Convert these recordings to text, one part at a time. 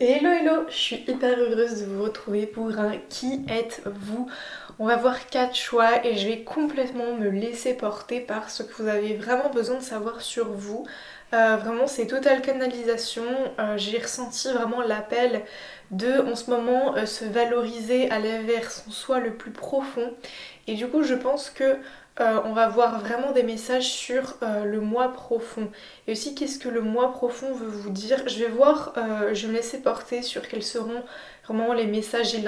Hello hello, je suis hyper heureuse de vous retrouver pour un Qui êtes-vous? On va voir 4 choix et je vais complètement me laisser porter par ce que vous avez vraiment besoin de savoir sur vous. Vraiment c'est totale canalisation, j'ai ressenti vraiment l'appel de en ce moment se valoriser, aller vers son soi le plus profond. Et du coup je pense que on va voir vraiment des messages sur le moi profond. Et aussi qu'est-ce que le moi profond veut vous dire. Je vais voir, je vais me laisser porter sur quels seront vraiment les messages et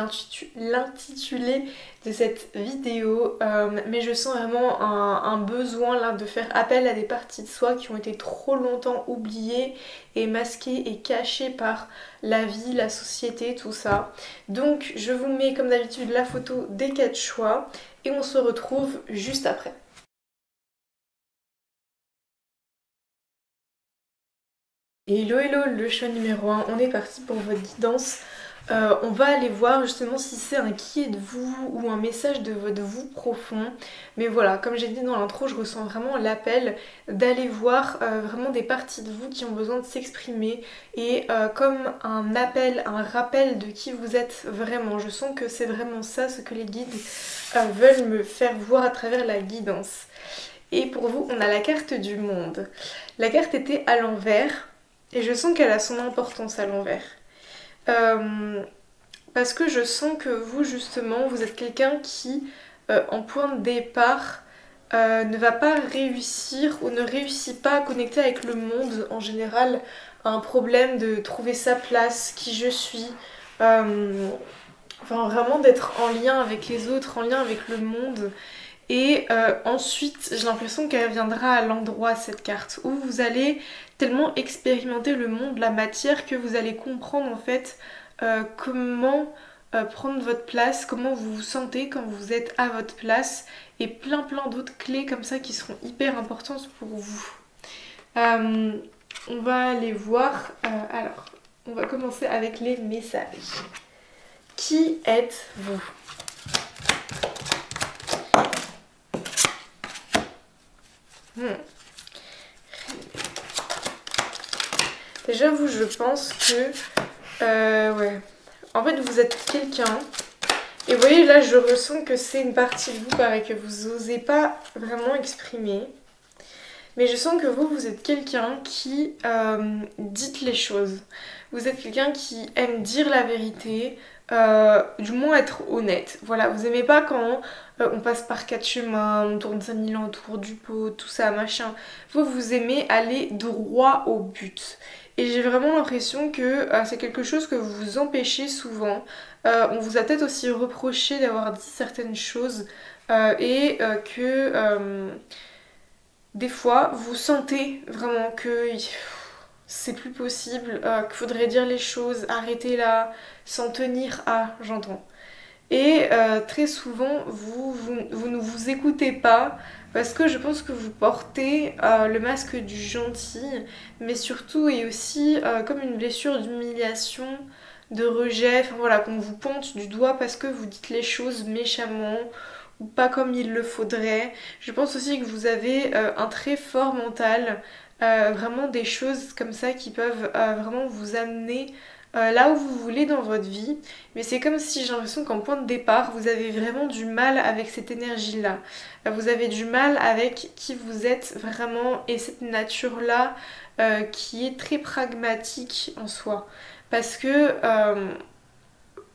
l'intitulé de cette vidéo. Mais je sens vraiment un besoin là de faire appel à des parties de soi qui ont été trop longtemps oubliées et masquées et cachées par la vie, la société, tout ça. Donc je vous mets comme d'habitude la photo des 4 choix et on se retrouve juste après. Hello hello, le choix numéro 1, on est parti pour votre guidance. On va aller voir justement si c'est un qui êtes-vous ou un message de votre vous profond. Mais voilà, comme j'ai dit dans l'intro, je ressens vraiment l'appel d'aller voir vraiment des parties de vous qui ont besoin de s'exprimer et comme un appel, un rappel de qui vous êtes vraiment. Je sens que c'est vraiment ça ce que les guides veulent me faire voir à travers la guidance. Et pour vous, on a la carte du monde. La carte était à l'envers. Et je sens qu'elle a son importance à l'envers. Euh, Parce que je sens que vous, justement, vous êtes quelqu'un qui, en point de départ, ne va pas réussir ou ne réussit pas à connecter avec le monde en général, a un problème de trouver sa place, qui je suis, enfin vraiment d'être en lien avec les autres, en lien avec le monde. Et ensuite, j'ai l'impression qu'elle viendra à l'endroit, cette carte, où vous allez tellement expérimenter le monde, la matière, que vous allez comprendre en fait comment prendre votre place, comment vous vous sentez quand vous êtes à votre place, et plein d'autres clés comme ça qui seront hyper importantes pour vous. Euh, on va aller voir. Alors, on va commencer avec les messages. Qui êtes-vous? Hmm. Déjà, vous, je pense que... ouais. En fait, vous êtes quelqu'un... Et vous voyez, là, je ressens que c'est une partie de vous, pareil, que vous n'osez pas vraiment exprimer. Mais je sens que vous, vous êtes quelqu'un qui dites les choses. Vous êtes quelqu'un qui aime dire la vérité, du moins être honnête. Voilà, vous aimez pas quand on passe par 4 chemins, on tourne 5000 ans autour du pot, tout ça, machin. Vous aimez aller droit au but. Et j'ai vraiment l'impression que c'est quelque chose que vous vous empêchez souvent. On vous a peut-être aussi reproché d'avoir dit certaines choses et que des fois vous sentez vraiment que c'est plus possible, qu'il faudrait dire les choses, arrêter là, s'en tenir à, j'entends. Et très souvent, vous ne vous écoutez pas parce que je pense que vous portez le masque du gentil, mais surtout et aussi comme une blessure d'humiliation, de rejet, enfin voilà, qu'on vous pointe du doigt parce que vous dites les choses méchamment ou pas comme il le faudrait. Je pense aussi que vous avez un très fort mental, vraiment des choses comme ça qui peuvent vraiment vous amener là où vous voulez dans votre vie. Mais c'est comme si j'ai l'impression qu'en point de départ, vous avez vraiment du mal avec cette énergie-là. Vous avez du mal avec qui vous êtes vraiment et cette nature-là qui est très pragmatique en soi. Parce que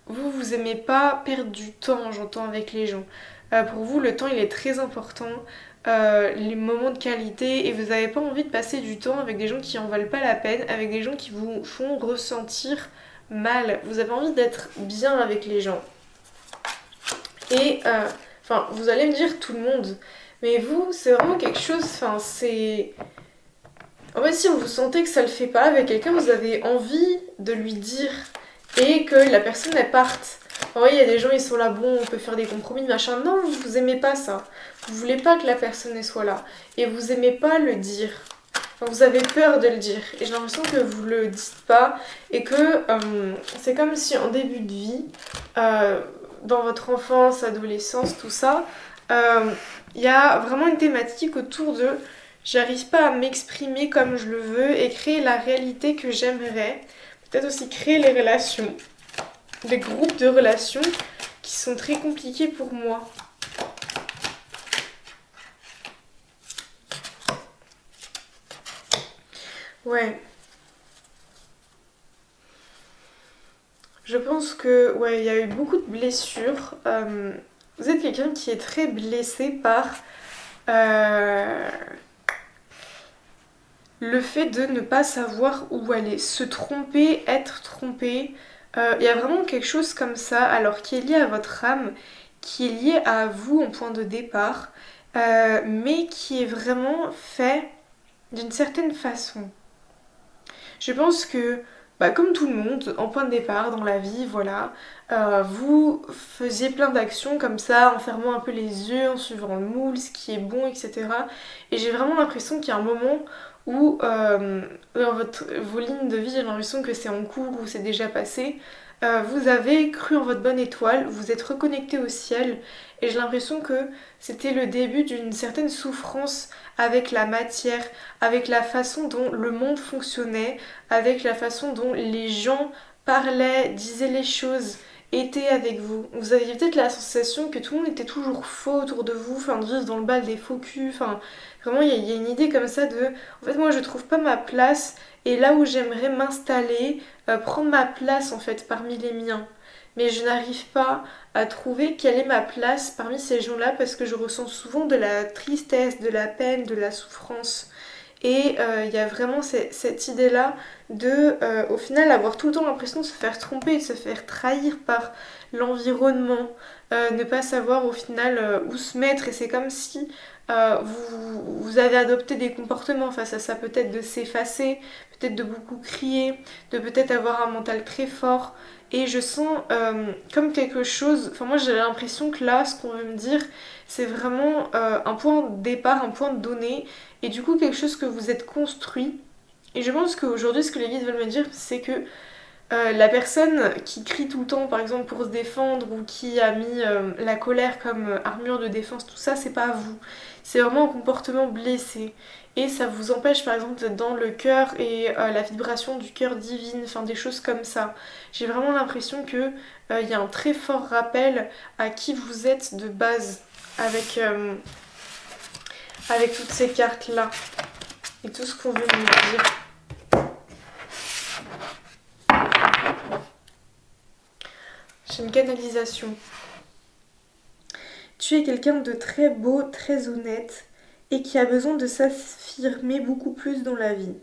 vous aimez pas perdre du temps, j'entends, avec les gens. Pour vous, le temps, il est très important. Les moments de qualité et vous n'avez pas envie de passer du temps avec des gens qui en valent pas la peine, avec des gens qui vous font ressentir mal. Vous avez envie d'être bien avec les gens. Et enfin, vous allez me dire tout le monde, mais vous, c'est vraiment quelque chose. Enfin, c'est. En fait, si vous sentez que ça le fait pas avec quelqu'un, vous avez envie de lui dire et que la personne elle parte. En vrai, il y a des gens, ils sont là, bon, on peut faire des compromis, machin. Non, vous aimez pas ça. Vous voulez pas que la personne elle soit là. Et vous aimez pas le dire. Enfin, vous avez peur de le dire. Et j'ai l'impression que vous le dites pas. Et que c'est comme si en début de vie, dans votre enfance, adolescence, tout ça, il y a vraiment une thématique autour de j'arrive pas à m'exprimer comme je le veux et créer la réalité que j'aimerais peut-être aussi créer les relations, les groupes de relations qui sont très compliqués pour moi. Ouais. Je pense que, ouais, il y a eu beaucoup de blessures. Vous êtes quelqu'un qui est très blessé par euh, le fait de ne pas savoir où aller, se tromper, être trompé. Il y a vraiment quelque chose comme ça, alors qui est lié à votre âme, qui est lié à vous en point de départ, mais qui est vraiment fait d'une certaine façon. Je pense que, bah, comme tout le monde, en point de départ dans la vie, voilà, vous faisiez plein d'actions comme ça, en fermant un peu les yeux, en suivant le moule, ce qui est bon, etc. Et j'ai vraiment l'impression qu'il y a un moment où, dans vos lignes de vie, j'ai l'impression que c'est en cours ou c'est déjà passé. Vous avez cru en votre bonne étoile, vous êtes reconnecté au ciel, et j'ai l'impression que c'était le début d'une certaine souffrance avec la matière, avec la façon dont le monde fonctionnait, avec la façon dont les gens parlaient, disaient les choses, étaient avec vous. Vous aviez peut-être la sensation que tout le monde était toujours faux autour de vous, enfin de vivre dans le bal des faux culs, enfin vraiment il y a une idée comme ça de en fait moi je trouve pas ma place et là où j'aimerais m'installer, prendre ma place en fait parmi les miens. Mais je n'arrive pas à trouver quelle est ma place parmi ces gens-là parce que je ressens souvent de la tristesse, de la peine, de la souffrance. Et il y a vraiment cette idée-là de, au final, avoir tout le temps l'impression de se faire tromper, de se faire trahir par l'environnement, ne pas savoir au final où se mettre. Et c'est comme si vous avez adopté des comportements face à ça, peut-être de s'effacer, peut-être de beaucoup crier, de peut-être avoir un mental très fort. Et je sens comme quelque chose, enfin moi j'ai l'impression que là, ce qu'on veut me dire, c'est vraiment un point de départ, un point de donné, et du coup quelque chose que vous êtes construit. Et je pense qu'aujourd'hui, ce que les guides veulent me dire, c'est que la personne qui crie tout le temps, par exemple, pour se défendre, ou qui a mis la colère comme armure de défense, tout ça, c'est pas vous. C'est vraiment un comportement blessé. Et ça vous empêche, par exemple, d'être dans le cœur et la vibration du cœur divine, enfin des choses comme ça. J'ai vraiment l'impression que il y a un très fort rappel à qui vous êtes de base avec toutes ces cartes-là et tout ce qu'on veut nous dire. J'ai une canalisation. Tu es quelqu'un de très beau, très honnête et qui a besoin de s'affirmer beaucoup plus dans la vie.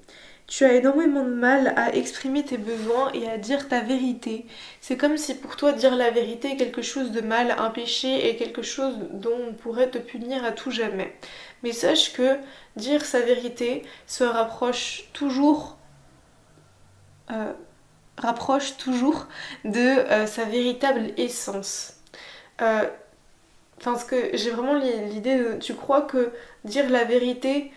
Tu as énormément de mal à exprimer tes besoins et à dire ta vérité. C'est comme si pour toi dire la vérité est quelque chose de mal, un péché et quelque chose dont on pourrait te punir à tout jamais. Mais sache que dire sa vérité se euh, rapproche toujours de sa véritable essence. Enfin, parce que j'ai vraiment l'idée de... Tu crois que dire la vérité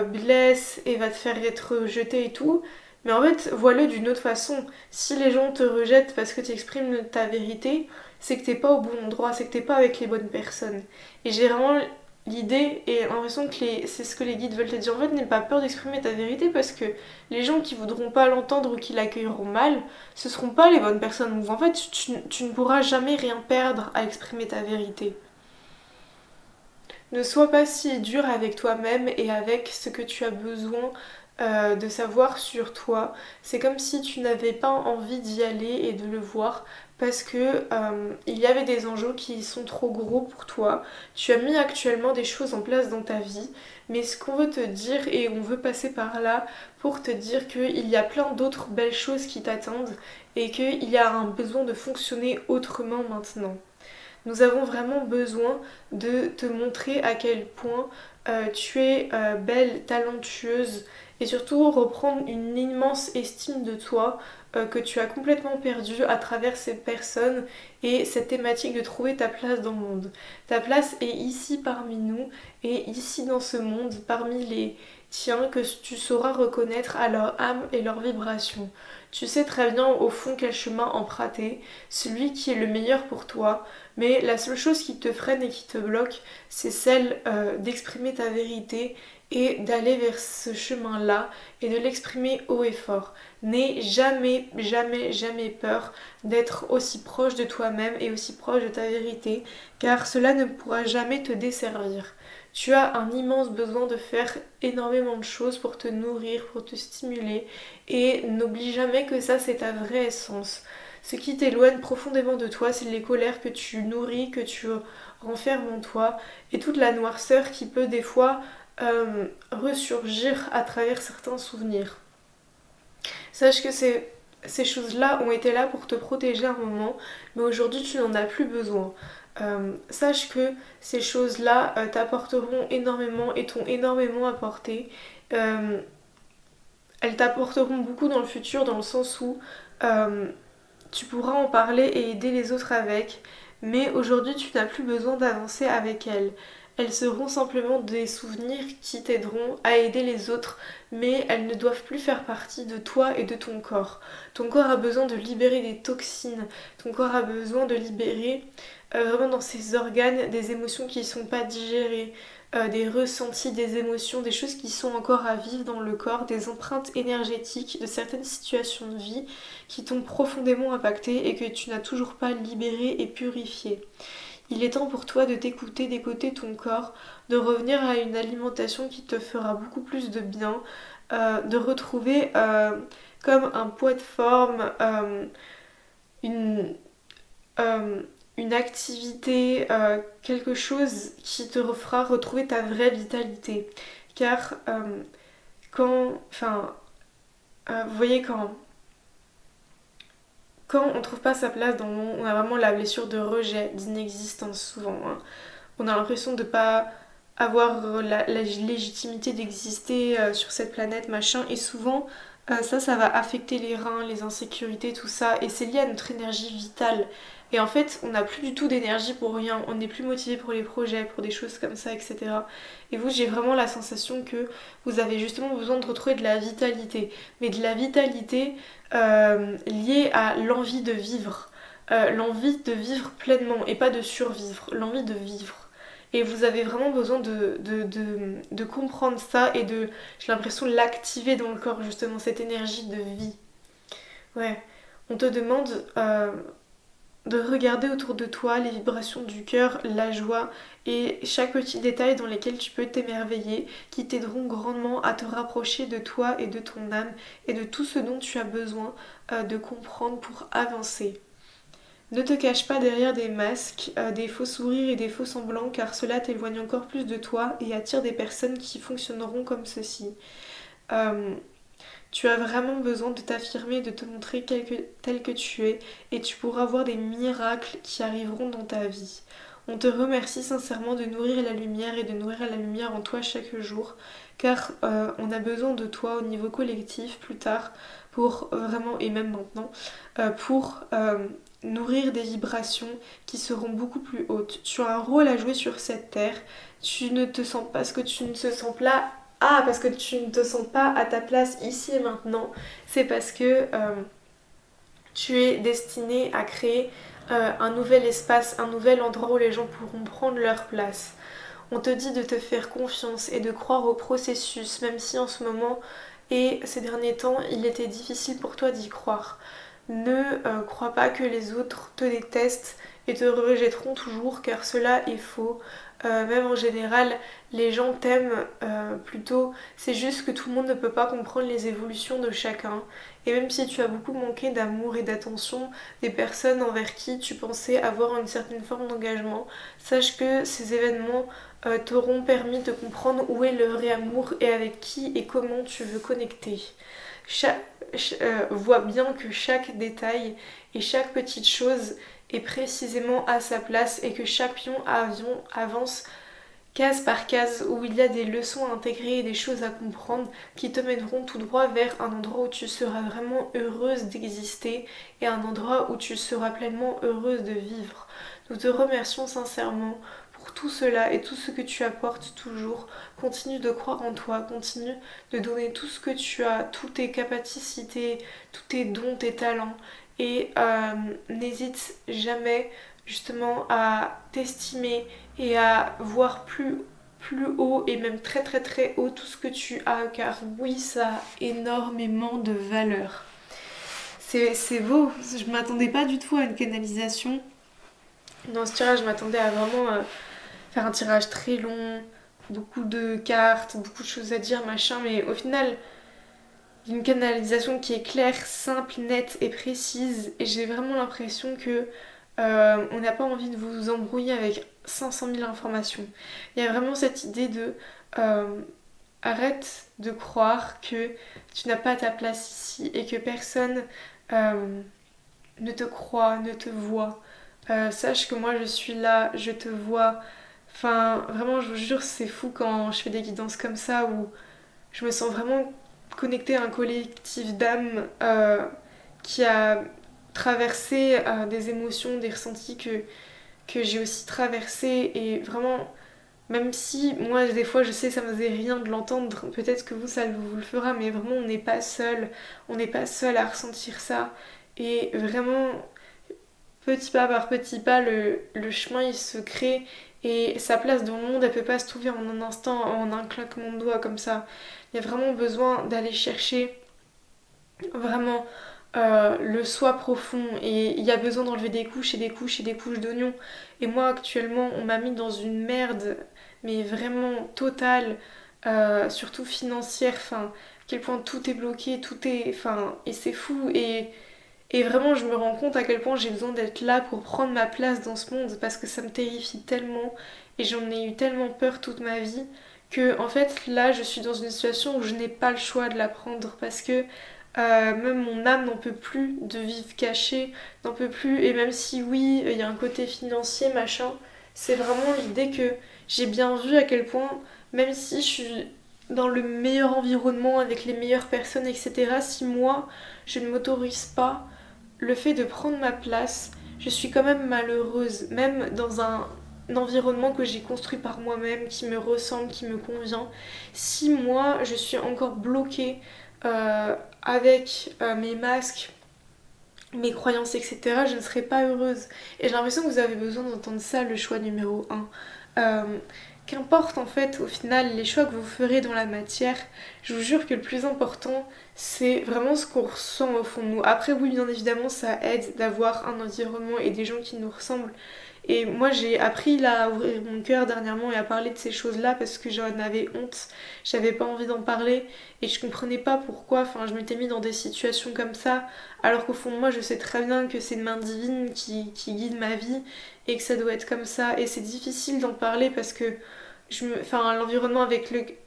blesse et va te faire être rejeté et tout, mais en fait, vois-le d'une autre façon. Si les gens te rejettent parce que tu exprimes ta vérité, c'est que t'es pas au bon endroit, c'est que t'es pas avec les bonnes personnes. Et j'ai vraiment l'idée et l'impression que c'est ce que les guides veulent te dire. En fait, n'aie pas peur d'exprimer ta vérité parce que les gens qui voudront pas l'entendre ou qui l'accueilleront mal, ce seront pas les bonnes personnes. Donc en fait, tu ne pourras jamais rien perdre à exprimer ta vérité. Ne sois pas si dur avec toi-même et avec ce que tu as besoin de savoir sur toi. C'est comme si tu n'avais pas envie d'y aller et de le voir parce que il y avait des enjeux qui sont trop gros pour toi. Tu as mis actuellement des choses en place dans ta vie, mais ce qu'on veut te dire et on veut passer par là pour te dire qu'il y a plein d'autres belles choses qui t'attendent et qu'il y a un besoin de fonctionner autrement maintenant. Nous avons vraiment besoin de te montrer à quel point tu es belle, talentueuse et surtout reprendre une immense estime de toi que tu as complètement perdue à travers ces personnes et cette thématique de trouver ta place dans le monde. Ta place est ici parmi nous et ici dans ce monde, parmi les tiens que tu sauras reconnaître à leur âme et leur vibration. Tu sais très bien au fond quel chemin emprunter, celui qui est le meilleur pour toi, mais la seule chose qui te freine et qui te bloque, c'est celle d'exprimer ta vérité et d'aller vers ce chemin-là et de l'exprimer haut et fort. N'aie jamais, jamais, jamais peur d'être aussi proche de toi-même et aussi proche de ta vérité, car cela ne pourra jamais te desservir. Tu as un immense besoin de faire énormément de choses pour te nourrir, pour te stimuler, et n'oublie jamais que ça c'est ta vraie essence. Ce qui t'éloigne profondément de toi, c'est les colères que tu nourris, que tu renfermes en toi, et toute la noirceur qui peut des fois ressurgir à travers certains souvenirs. Sache que ces choses-là ont été là pour te protéger un moment, mais aujourd'hui tu n'en as plus besoin. Sache que ces choses-là t'apporteront énormément et t'ont énormément apporté. Euh, Elles t'apporteront beaucoup dans le futur, dans le sens où tu pourras en parler et aider les autres avec, mais aujourd'hui tu n'as plus besoin d'avancer avec elles. Elles seront simplement des souvenirs qui t'aideront à aider les autres, mais elles ne doivent plus faire partie de toi et de ton corps. Ton corps a besoin de libérer des toxines, ton corps a besoin de libérer vraiment dans ses organes des émotions qui ne sont pas digérées, des ressentis, des émotions, des choses qui sont encore à vivre dans le corps, des empreintes énergétiques de certaines situations de vie qui t'ont profondément impacté et que tu n'as toujours pas libéré et purifié. Il est temps pour toi de t'écouter, d'écouter ton corps, de revenir à une alimentation qui te fera beaucoup plus de bien, de retrouver comme un poids de forme, une, euh, une activité, quelque chose qui te fera retrouver ta vraie vitalité. Car vous voyez, quand on trouve pas sa place dans le monde, on a vraiment la blessure de rejet, d'inexistence souvent, hein. On a l'impression de pas avoir la légitimité d'exister sur cette planète, machin, et souvent ça va affecter les reins, les insécurités, tout ça, et c'est lié à notre énergie vitale. Et en fait, on n'a plus du tout d'énergie pour rien, on n'est plus motivé pour les projets, pour des choses comme ça, etc. Et vous, j'ai vraiment la sensation que vous avez justement besoin de retrouver de la vitalité, mais de la vitalité liée à l'envie de vivre. L'envie de vivre pleinement et pas de survivre, l'envie de vivre. Et vous avez vraiment besoin de comprendre ça et j'ai l'impression, de l'activer dans le corps, justement, cette énergie de vie. Ouais, on te demande de regarder autour de toi les vibrations du cœur, la joie et chaque petit détail dans lesquels tu peux t'émerveiller, qui t'aideront grandement à te rapprocher de toi et de ton âme et de tout ce dont tu as besoin de comprendre pour avancer. Ne te cache pas derrière des masques, des faux sourires et des faux semblants, car cela t'éloigne encore plus de toi et attire des personnes qui fonctionneront comme ceci. Euh, Tu as vraiment besoin de t'affirmer, de te montrer tel que tu es, et tu pourras voir des miracles qui arriveront dans ta vie. On te remercie sincèrement de nourrir la lumière et de nourrir la lumière en toi chaque jour, car on a besoin de toi au niveau collectif plus tard, pour vraiment, et même maintenant, pour nourrir des vibrations qui seront beaucoup plus hautes. Tu as un rôle à jouer sur cette terre, tu ne te sens pas, parce que tu ne te sens pas parce que tu ne te sens pas à ta place ici et maintenant, c'est parce que tu es destiné à créer un nouvel espace, un nouvel endroit où les gens pourront prendre leur place. On te dit de te faire confiance et de croire au processus, même si en ce moment et ces derniers temps, il était difficile pour toi d'y croire. Ne crois pas que les autres te détestent et te rejetteront toujours, car cela est faux. Même en général, les gens t'aiment plutôt. C'est juste que tout le monde ne peut pas comprendre les évolutions de chacun. Et même si tu as beaucoup manqué d'amour et d'attention des personnes envers qui tu pensais avoir une certaine forme d'engagement, sache que ces événements t'auront permis de comprendre où est le vrai amour et avec qui et comment tu veux connecter. Vois bien que chaque détail et chaque petite chose est précisément à sa place et que chaque pion avance case par case, où il y a des leçons à intégrer et des choses à comprendre qui te mèneront tout droit vers un endroit où tu seras vraiment heureuse d'exister et un endroit où tu seras pleinement heureuse de vivre. Nous te remercions sincèrement pour tout cela et tout ce que tu apportes toujours. Continue de croire en toi, continue de donner tout ce que tu as, toutes tes capacités, tous tes dons, tes talents, et n'hésite jamais justement à t'estimer et à voir plus haut et même très très très haut tout ce que tu as, car oui, ça a énormément de valeur. C'est beau, je m'attendais pas du tout à une canalisation. Dans ce tirage, je m'attendais à vraiment faire un tirage très long, beaucoup de cartes, beaucoup de choses à dire, machin, mais au final, une canalisation qui est claire, simple, nette et précise, et j'ai vraiment l'impression que on n'a pas envie de vous embrouiller avec 500 000 informations. Il y a vraiment cette idée de arrête de croire que tu n'as pas ta place ici et que personne ne te croit, ne te voit. Sache que moi je suis là, je te vois. Enfin, vraiment, je vous jure, c'est fou quand je fais des guidances comme ça où je me sens vraiment connectée à un collectif d'âmes qui a traversé des émotions, des ressentis que j'ai aussi traversés. Et vraiment, même si moi, des fois, je sais ça me faisait rien de l'entendre, peut-être que vous, ça vous le fera, mais vraiment, on n'est pas seul. On n'est pas seul à ressentir ça. Et vraiment, petit pas par petit pas, le chemin il se crée et sa place dans le monde elle peut pas se trouver en un instant, en un claquement de doigts comme ça. Il y a vraiment besoin d'aller chercher vraiment le soi profond et il y a besoin d'enlever des couches et des couches et des couches d'oignons. Et moi actuellement on m'a mis dans une merde mais vraiment totale, surtout financière, enfin à quel point tout est bloqué, tout est. Enfin, et c'est fou et vraiment, je me rends compte à quel point j'ai besoin d'être là pour prendre ma place dans ce monde parce que ça me terrifie tellement et j'en ai eu tellement peur toute ma vie que en fait là je suis dans une situation où je n'ai pas le choix de la prendre parce que même mon âme n'en peut plus de vivre cachée, n'en peut plus et même si oui il y a un côté financier machin, c'est vraiment l'idée que j'ai bien vu à quel point même si je suis dans le meilleur environnement avec les meilleures personnes etc, si moi je ne m'autorise pas le fait de prendre ma place, je suis quand même malheureuse, même dans un environnement que j'ai construit par moi-même, qui me ressemble, qui me convient. Si moi, je suis encore bloquée avec mes masques, mes croyances, etc., je ne serai pas heureuse. Et j'ai l'impression que vous avez besoin d'entendre ça, le choix numéro un. Qu'importe en fait au final les choix que vous ferez dans la matière, je vous jure que le plus important c'est vraiment ce qu'on ressent au fond de nous. Après oui bien évidemment ça aide d'avoir un environnement et des gens qui nous ressemblent. Et moi j'ai appris là à ouvrir mon cœur dernièrement et à parler de ces choses-là parce que j'en avais honte, j'avais pas envie d'en parler et je comprenais pas pourquoi, enfin je m'étais mis dans des situations comme ça alors qu'au fond de moi je sais très bien que c'est une main divine qui guide ma vie et que ça doit être comme ça et c'est difficile d'en parler parce que enfin, l'environnement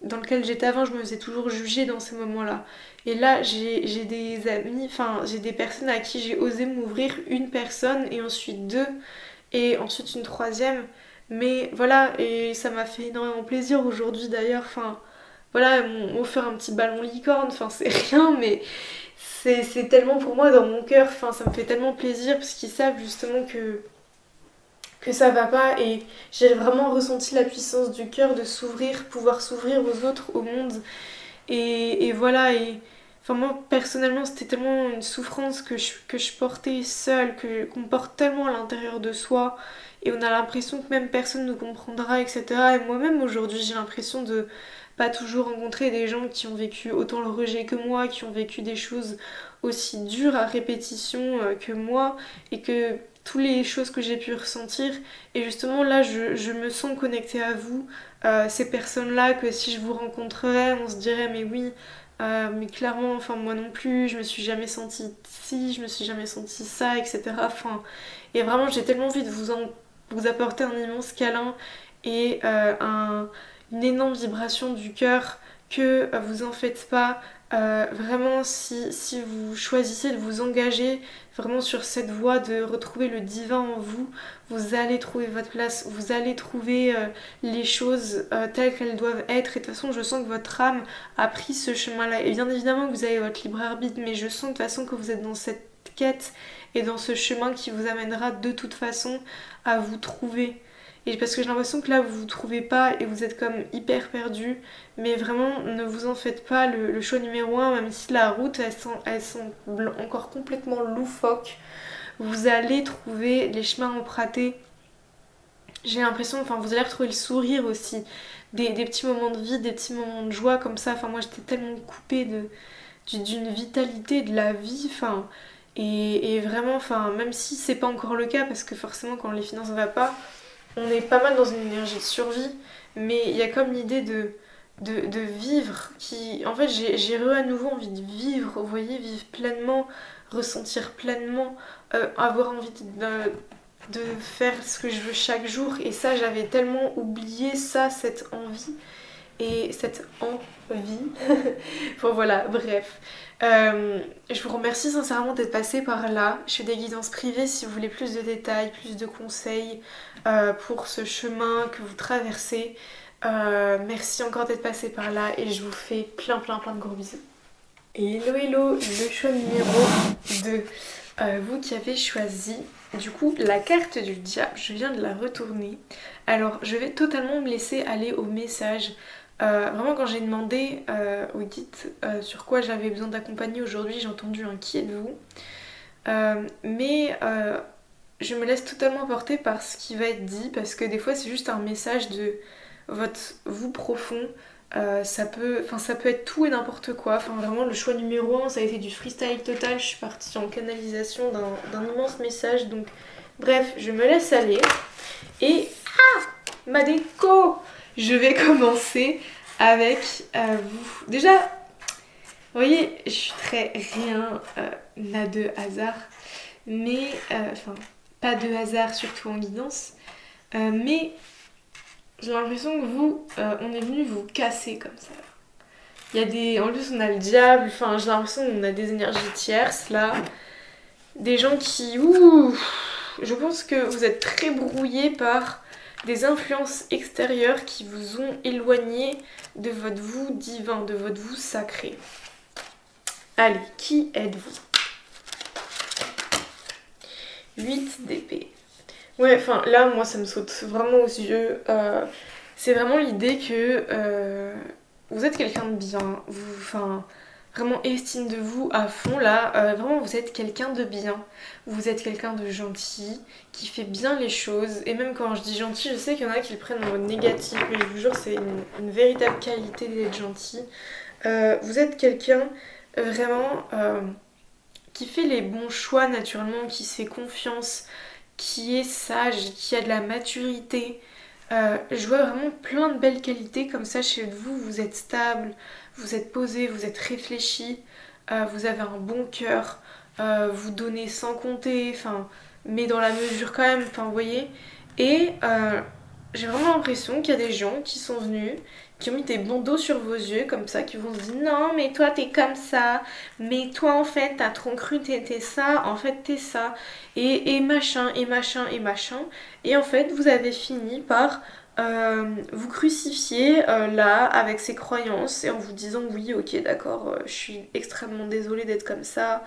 dans lequel j'étais avant, je me faisais toujours juger dans ces moments-là. Et là, j'ai des amis, enfin, j'ai des personnes à qui j'ai osé m'ouvrir, une personne et ensuite deux et ensuite une troisième. Mais voilà, et ça m'a fait énormément plaisir aujourd'hui d'ailleurs. Enfin, voilà, ils m'ont offert un petit ballon licorne, enfin, c'est rien, mais c'est tellement pour moi dans mon cœur, enfin, ça me fait tellement plaisir parce qu'ils savent justement que ça va pas et j'ai vraiment ressenti la puissance du cœur de s'ouvrir, pouvoir s'ouvrir aux autres, au monde et voilà et enfin moi personnellement c'était tellement une souffrance que je portais seule, qu'on porte tellement à l'intérieur de soi et on a l'impression que même personne ne comprendra etc. Et moi-même aujourd'hui j'ai l'impression de pas toujours rencontrer des gens qui ont vécu autant le rejet que moi, qui ont vécu des choses aussi dures à répétition que moi et que toutes les choses que j'ai pu ressentir et justement là je me sens connectée à vous, ces personnes là que si je vous rencontrerais on se dirait mais oui mais clairement enfin moi non plus je me suis jamais sentie ci, je me suis jamais sentie ça etc. Enfin, et vraiment j'ai tellement envie de vous apporter un immense câlin et une énorme vibration du cœur que vous en faites pas. Vraiment si vous choisissez de vous engager vraiment sur cette voie de retrouver le divin en vous, vous allez trouver votre place, vous allez trouver les choses telles qu'elles doivent être et de toute façon je sens que votre âme a pris ce chemin là et bien évidemment que vous avez votre libre arbitre mais je sens de toute façon que vous êtes dans cette quête et dans ce chemin qui vous amènera de toute façon à vous trouver. Et parce que j'ai l'impression que là vous vous trouvez pas et vous êtes comme hyper perdu. Mais vraiment ne vous en faites pas, le choix numéro un, même si la route elle semble encore complètement loufoque, vous allez trouver les chemins empruntés. J'ai l'impression, enfin vous allez retrouver le sourire aussi des petits moments de vie, des petits moments de joie comme ça. Enfin moi j'étais tellement coupée d'une vitalité de la vie, enfin et vraiment, enfin même si c'est pas encore le cas parce que forcément quand les finances ne vont pas, on est pas mal dans une énergie de survie, mais il y a comme l'idée de vivre qui, en fait j'ai à nouveau envie de vivre, vous voyez, vivre pleinement, ressentir pleinement, avoir envie de faire ce que je veux chaque jour, et ça j'avais tellement oublié ça, cette envie et cette envie. Bon voilà, bref. Je vous remercie sincèrement d'être passé par là. Je fais des guidances privées si vous voulez plus de détails, plus de conseils pour ce chemin que vous traversez. Merci encore d'être passé par là et je vous fais plein de gros bisous. Hello hello, le choix numéro 2. Vous qui avez choisi du coup la carte du diable, je viens de la retourner. Alors je vais totalement me laisser aller au message. Vraiment quand j'ai demandé au guide sur quoi j'avais besoin d'accompagner aujourd'hui, j'ai entendu un qui êtes-vous, mais je me laisse totalement porter par ce qui va être dit parce que des fois c'est juste un message de votre vous profond. Ça peut être tout et n'importe quoi. Enfin vraiment le choix numéro 1 ça a été du freestyle total. Je suis partie en canalisation d'un immense message. Donc bref, je me laisse aller. Et ma déco, je vais commencer avec vous. Déjà, vous voyez, je suis très rien là de hasard. Mais, enfin, pas de hasard surtout en guidance. Mais j'ai l'impression que vous, on est venu vous casser comme ça. Il y a des... En plus on a le diable, enfin j'ai l'impression qu'on a des énergies tierces là. Des gens qui... Ouh, je pense que vous êtes très brouillés par des influences extérieures qui vous ont éloigné de votre vous divin, de votre vous sacré. Allez, qui êtes-vous? 8 d'épée. Ouais, enfin là, moi ça me saute vraiment aux yeux. C'est vraiment l'idée que vous êtes quelqu'un de bien, enfin vraiment estime de vous à fond là. Vraiment, vous êtes quelqu'un de bien, vous êtes quelqu'un de gentil, qui fait bien les choses. Et même quand je dis gentil, je sais qu'il y en a qui le prennent en mode négatif, mais je vous jure, c'est une véritable qualité d'être gentil. Vous êtes quelqu'un vraiment qui fait les bons choix naturellement, qui se fait confiance, qui est sage, qui a de la maturité. Je vois vraiment plein de belles qualités comme ça chez vous. Vous êtes stable, vous êtes posé, vous êtes réfléchi, vous avez un bon cœur, vous donnez sans compter, enfin, mais dans la mesure quand même, enfin, vous voyez. Et j'ai vraiment l'impression qu'il y a des gens qui sont venus, qui ont mis des bandeaux sur vos yeux comme ça, qui vont se dire non mais toi t'es comme ça, mais toi en fait t'as trop cru t'étais ça, en fait t'es ça, et machin, et machin, et machin. Et en fait vous avez fini par vous crucifier là avec ces croyances et en vous disant oui ok d'accord, je suis extrêmement désolée d'être comme ça,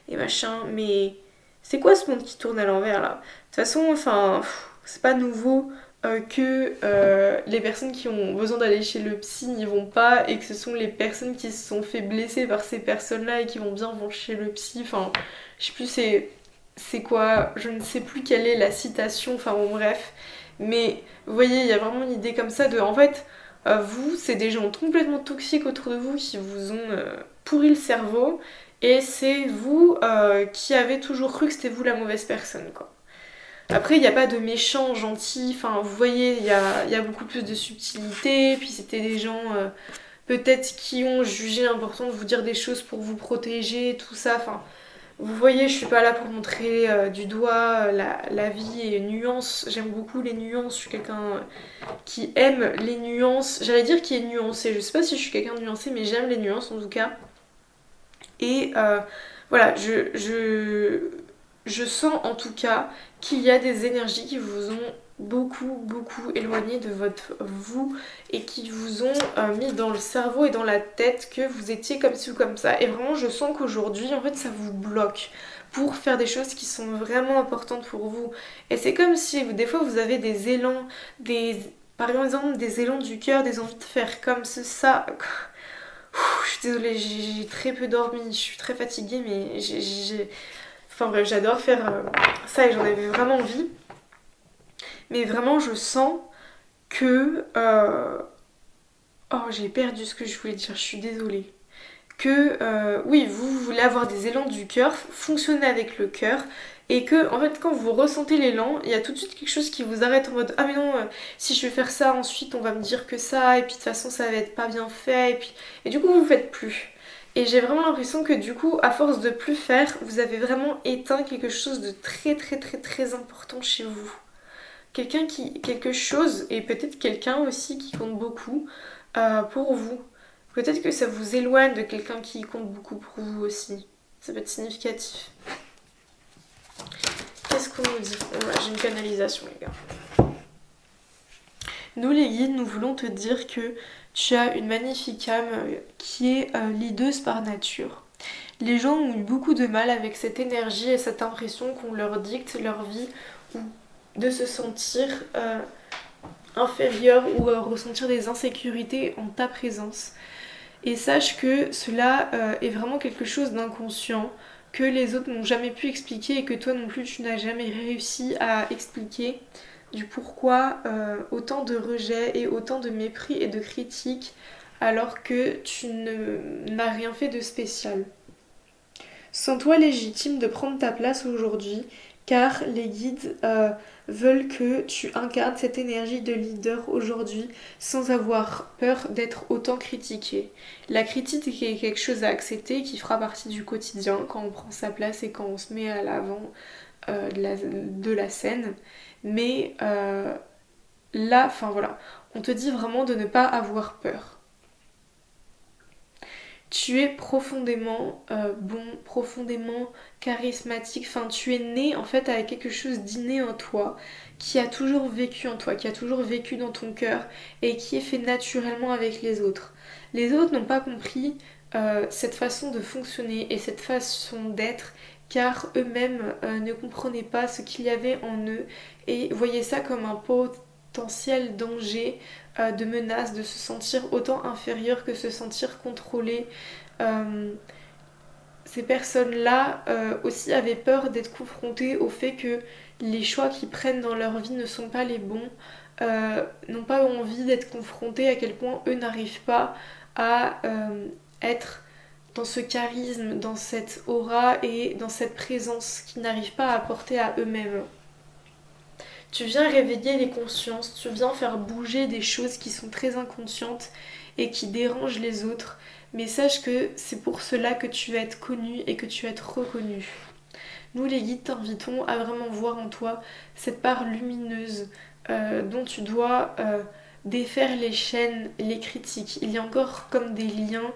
et machin, mais c'est quoi ce monde qui tourne à l'envers là? De toute façon, enfin, c'est pas nouveau que les personnes qui ont besoin d'aller chez le psy n'y vont pas et que ce sont les personnes qui se sont fait blesser par ces personnes-là et qui vont bien vont chez le psy. Enfin, je sais plus c'est quoi, je ne sais plus quelle est la citation, enfin bon bref. Mais vous voyez, il y a vraiment une idée comme ça de, en fait, vous, c'est des gens complètement toxiques autour de vous qui vous ont pourri le cerveau et c'est vous qui avez toujours cru que c'était vous la mauvaise personne, quoi. Après, il n'y a pas de méchants, gentils, enfin, vous voyez, il y a beaucoup plus de subtilité, puis c'était des gens peut-être qui ont jugé important de vous dire des choses pour vous protéger, tout ça, enfin, vous voyez, je suis pas là pour montrer du doigt la vie et les nuances, j'aime beaucoup les nuances, je suis quelqu'un qui aime les nuances, j'allais dire qui est nuancé, je sais pas si je suis quelqu'un de nuancé, mais j'aime les nuances en tout cas, et voilà, je sens en tout cas qu'il y a des énergies qui vous ont beaucoup éloigné de votre vous et qui vous ont mis dans le cerveau et dans la tête que vous étiez comme ci ou comme ça. Et vraiment je sens qu'aujourd'hui en fait ça vous bloque pour faire des choses qui sont vraiment importantes pour vous. Et c'est comme si des fois vous avez des élans, par exemple des élans du cœur, des envies de faire comme ça. Je suis désolée, j'ai très peu dormi, je suis très fatiguée, mais enfin bref, j'adore faire ça et j'en avais vraiment envie. Mais vraiment, je sens que Oh, j'ai perdu ce que je voulais dire, je suis désolée. Que oui, vous voulez avoir des élans du cœur, fonctionner avec le cœur, et que en fait quand vous ressentez l'élan, il y a tout de suite quelque chose qui vous arrête en mode ah mais non, si je vais faire ça ensuite on va me dire que ça, et puis de toute façon ça va être pas bien fait, et du coup vous faites plus. Et j'ai vraiment l'impression que du coup, à force de plus faire, vous avez vraiment éteint quelque chose de très très très très important chez vous. Quelque chose, et peut-être quelqu'un aussi qui compte beaucoup pour vous. Peut-être que ça vous éloigne de quelqu'un qui compte beaucoup pour vous aussi. Ça peut être significatif. Qu'est-ce qu'on nous dit? J'ai une canalisation, les gars. Nous, les guides, nous voulons te dire que tu as une magnifique âme qui est leaduse par nature. Les gens ont eu beaucoup de mal avec cette énergie et cette impression qu'on leur dicte leur vie ou de se sentir inférieur ou ressentir des insécurités en ta présence. Et sache que cela est vraiment quelque chose d'inconscient, que les autres n'ont jamais pu expliquer et que toi non plus tu n'as jamais réussi à expliquer du pourquoi autant de rejet et autant de mépris et de critiques alors que tu n'as rien fait de spécial. Sens-toi légitime de prendre ta place aujourd'hui car les guides veulent que tu incarnes cette énergie de leader aujourd'hui sans avoir peur d'être autant critiqué. La critique est quelque chose à accepter qui fera partie du quotidien quand on prend sa place et quand on se met à l'avant de la scène. Mais là, enfin voilà, on te dit vraiment de ne pas avoir peur. Tu es profondément bon, profondément charismatique, enfin tu es né en fait avec quelque chose d'inné en toi, qui a toujours vécu en toi, qui a toujours vécu dans ton cœur et qui est fait naturellement avec les autres. Les autres n'ont pas compris cette façon de fonctionner et cette façon d'être car eux-mêmes ne comprenaient pas ce qu'il y avait en eux et voyaient ça comme un potentiel danger de menace, de se sentir autant inférieur que se sentir contrôlé. Euh, Ces personnes-là aussi avaient peur d'être confrontées au fait que les choix qu'ils prennent dans leur vie ne sont pas les bons, n'ont pas envie d'être confrontées à quel point eux n'arrivent pas à être dans ce charisme, dans cette aura et dans cette présence qu'ils n'arrivent pas à apporter à eux-mêmes. Tu viens réveiller les consciences, tu viens faire bouger des choses qui sont très inconscientes et qui dérangent les autres. Mais sache que c'est pour cela que tu vas être connu et que tu vas être reconnu. Nous les guides t'invitons à vraiment voir en toi cette part lumineuse dont tu dois défaire les chaînes, les critiques. Il y a encore comme des liens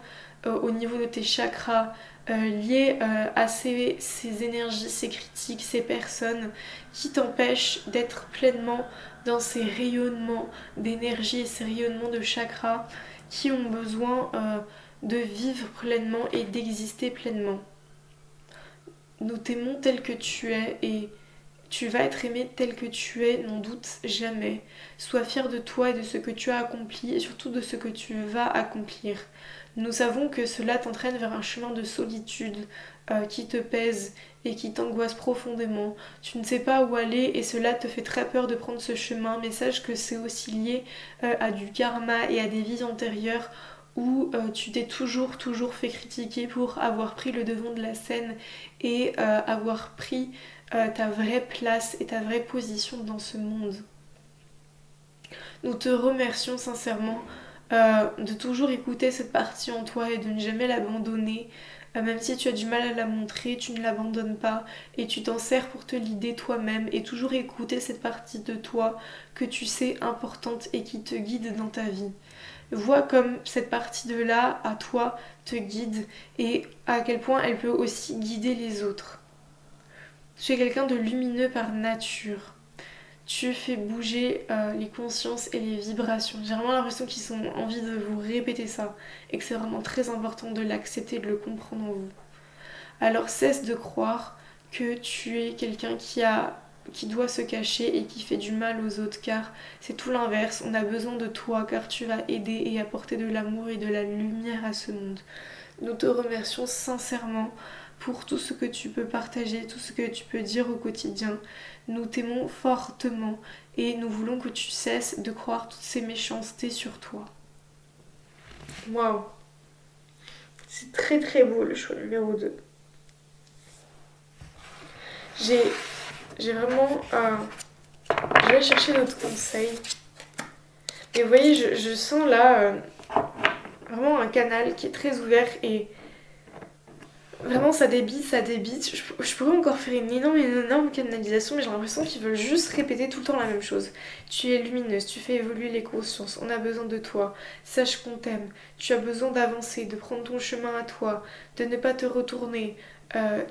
au niveau de tes chakras liés à ces énergies, ces critiques, ces personnes qui t'empêchent d'être pleinement dans ces rayonnements d'énergie et ces rayonnements de chakras qui ont besoin de vivre pleinement et d'exister pleinement. Nous t'aimons tel que tu es et tu vas être aimé tel que tu es, n'en doute jamais. Sois fier de toi et de ce que tu as accompli et surtout de ce que tu vas accomplir. Nous savons que cela t'entraîne vers un chemin de solitude qui te pèse et qui t'angoisse profondément. Tu ne sais pas où aller et cela te fait très peur de prendre ce chemin, mais sache que c'est aussi lié à du karma et à des vies antérieures où tu t'es toujours fait critiquer pour avoir pris le devant de la scène et avoir pris ta vraie place et ta vraie position dans ce monde. Nous te remercions sincèrement de toujours écouter cette partie en toi et de ne jamais l'abandonner. Même si tu as du mal à la montrer, tu ne l'abandonnes pas et tu t'en sers pour te guider toi-même et toujours écouter cette partie de toi que tu sais importante et qui te guide dans ta vie. Vois comme cette partie de là à toi te guide et à quel point elle peut aussi guider les autres. Tu es quelqu'un de lumineux par nature. Tu fais bouger les consciences et les vibrations. J'ai vraiment l'impression qu'ils ont envie de vous répéter ça et que c'est vraiment très important de l'accepter, de le comprendre en vous. Alors cesse de croire que tu es quelqu'un qui doit se cacher et qui fait du mal aux autres car c'est tout l'inverse. On a besoin de toi car tu vas aider et apporter de l'amour et de la lumière à ce monde. Nous te remercions sincèrement pour tout ce que tu peux partager, tout ce que tu peux dire au quotidien. Nous t'aimons fortement et nous voulons que tu cesses de croire toutes ces méchancetés sur toi. Waouh. C'est très très beau le choix numéro 2. J'ai vraiment... je vais chercher d'autres conseils. Et vous voyez, je sens là vraiment un canal qui est très ouvert et vraiment ça débite, ça débite. Je pourrais encore faire une énorme canalisation, mais j'ai l'impression qu'ils veulent juste répéter tout le temps la même chose. Tu es lumineuse, tu fais évoluer les consciences, on a besoin de toi, sache qu'on t'aime, tu as besoin d'avancer, de prendre ton chemin à toi, de ne pas te retourner,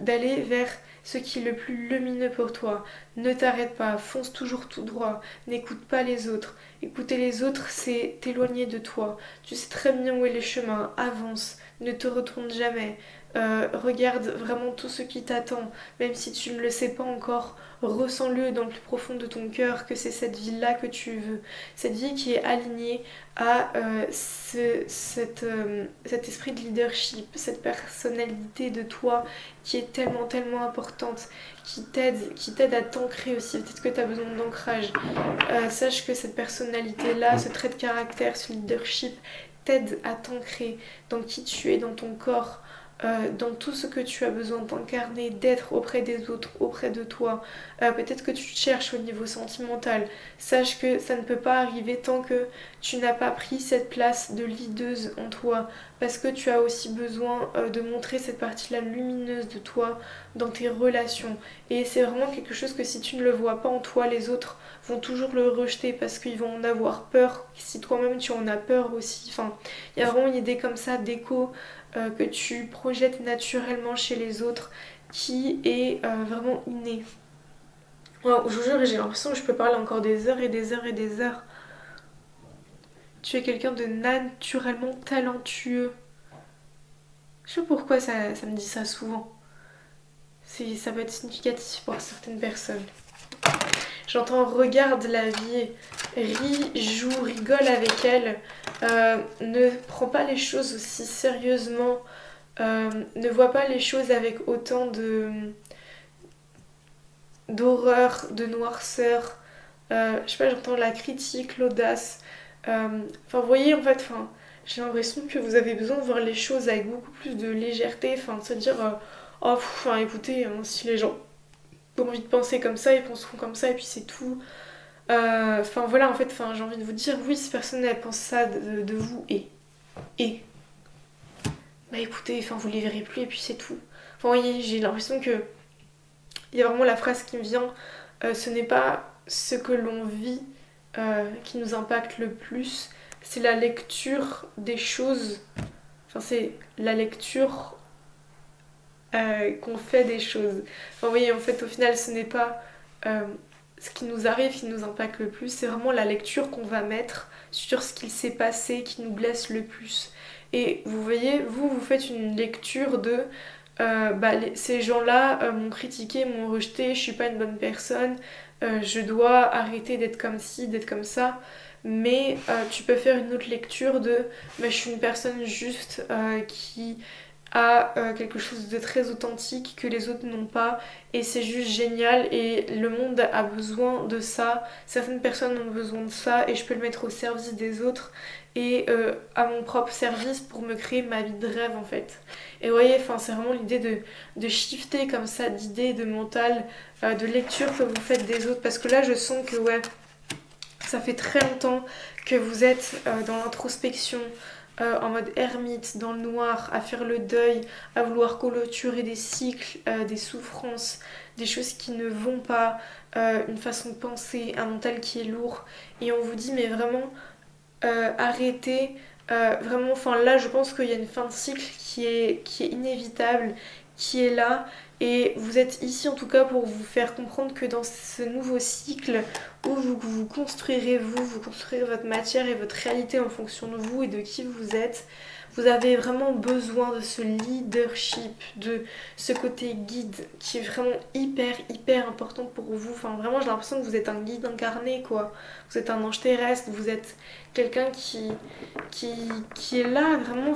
d'aller vers ce qui est le plus lumineux pour toi. Ne t'arrête pas, fonce toujours tout droit, n'écoute pas les autres. Écouter les autres, c'est t'éloigner de toi. Tu sais très bien où est le chemin, avance, ne te retourne jamais. Regarde vraiment tout ce qui t'attend, même si tu ne le sais pas encore, ressens-le dans le plus profond de ton cœur que c'est cette vie-là que tu veux, cette vie qui est alignée à cet esprit de leadership, cette personnalité de toi qui est tellement importante, qui t'aide à t'ancrer aussi, peut-être que tu as besoin d'ancrage. Sache que cette personnalité-là, ce trait de caractère, ce leadership t'aide à t'ancrer dans qui tu es, dans ton corps, dans tout ce que tu as besoin d'incarner, d'être auprès des autres, auprès de toi. Peut-être que tu te cherches au niveau sentimental. Sache que ça ne peut pas arriver tant que tu n'as pas pris cette place de leaduse en toi. Parce que tu as aussi besoin de montrer cette partie-là lumineuse de toi dans tes relations. Et c'est vraiment quelque chose que si tu ne le vois pas en toi, les autres vont toujours le rejeter parce qu'ils vont en avoir peur. Si toi-même tu en as peur aussi. Enfin, il y a vraiment une idée comme ça d'écho que tu projettes naturellement chez les autres qui est vraiment innée. Alors, je vous jure, j'ai l'impression que je peux parler encore des heures et des heures et des heures. Tu es quelqu'un de naturellement talentueux. Je sais pas pourquoi ça me dit ça souvent. Ça peut être significatif pour certaines personnes. J'entends regarde la vie, ris, joue, rigole avec elle, ne prends pas les choses aussi sérieusement, ne vois pas les choses avec autant d'horreur, de noirceur. Je sais pas, j'entends la critique, l'audace. Vous voyez, en fait, j'ai l'impression que vous avez besoin de voir les choses avec beaucoup plus de légèreté, de se dire, écoutez, si les gens ont envie de penser comme ça, ils penseront comme ça, et puis c'est tout. Voilà, en fait, j'ai envie de vous dire, oui, si personne elle pense ça de vous, bah écoutez, vous les verrez plus, et puis c'est tout. Vous voyez, j'ai l'impression que il y a vraiment la phrase qui me vient, ce n'est pas ce que l'on vit qui nous impacte le plus, c'est la lecture des choses, c'est la lecture qu'on fait des choses. Vous voyez, en fait, au final, ce n'est pas ce qui nous arrive qui nous impacte le plus, c'est vraiment la lecture qu'on va mettre sur ce qu'il s'est passé qui nous blesse le plus. Et vous voyez, vous faites une lecture de ces gens-là m'ont critiqué, m'ont rejeté, je suis pas une bonne personne, je dois arrêter d'être comme ci, d'être comme ça. Mais tu peux faire une autre lecture de je suis une personne juste qui a quelque chose de très authentique que les autres n'ont pas et c'est juste génial et le monde a besoin de ça, certaines personnes ont besoin de ça et je peux le mettre au service des autres et à mon propre service pour me créer ma vie de rêve en fait. Et vous voyez, c'est vraiment l'idée de shifter comme ça d'idées, de mental, de lecture que vous faites des autres parce que là je sens que ça fait très longtemps que vous êtes dans l'introspection, en mode ermite, dans le noir, à faire le deuil, à vouloir clôturer des cycles, des souffrances, des choses qui ne vont pas, une façon de penser, un mental qui est lourd. Et on vous dit mais vraiment arrêtez, vraiment, là je pense qu'il y a une fin de cycle qui est inévitable, qui est là. Et vous êtes ici en tout cas pour vous faire comprendre que dans ce nouveau cycle où vous construirez vous construirez votre matière et votre réalité en fonction de vous et de qui vous êtes, vous avez vraiment besoin de ce leadership, de ce côté guide qui est vraiment hyper important pour vous. Vraiment j'ai l'impression que vous êtes un guide incarné quoi. Vous êtes un ange terrestre, vous êtes quelqu'un qui est là vraiment,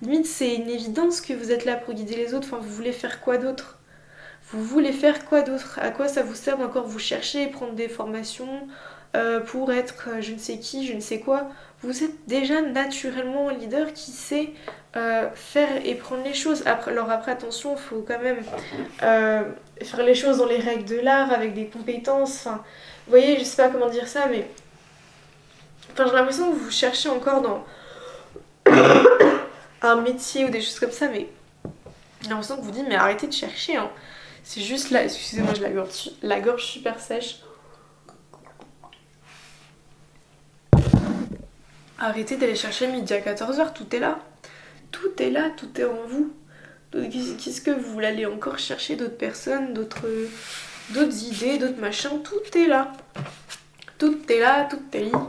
limite c'est une évidence que vous êtes là pour guider les autres, vous voulez faire quoi d'autre? Vous voulez faire quoi d'autre? À quoi ça vous sert d'encore vous chercher et prendre des formations pour être je ne sais qui, je ne sais quoi? vous êtes déjà naturellement un leader qui sait faire et prendre les choses. Alors après attention, il faut quand même faire les choses dans les règles de l'art, avec des compétences. Enfin, vous voyez, je sais pas comment dire ça, mais enfin, j'ai l'impression que vous cherchez encore dans un métier ou des choses comme ça, mais j'ai l'impression que vous dites mais arrêtez de chercher, hein. C'est juste là, excusez-moi, j'ai la gorge super sèche. Arrêtez d'aller chercher midi à 14h, tout est là. Tout est là, tout est en vous. Qu'est-ce que vous voulez aller encore chercher d'autres personnes, d'autres idées, d'autres machins, tout est là. Tout est là, tout est là.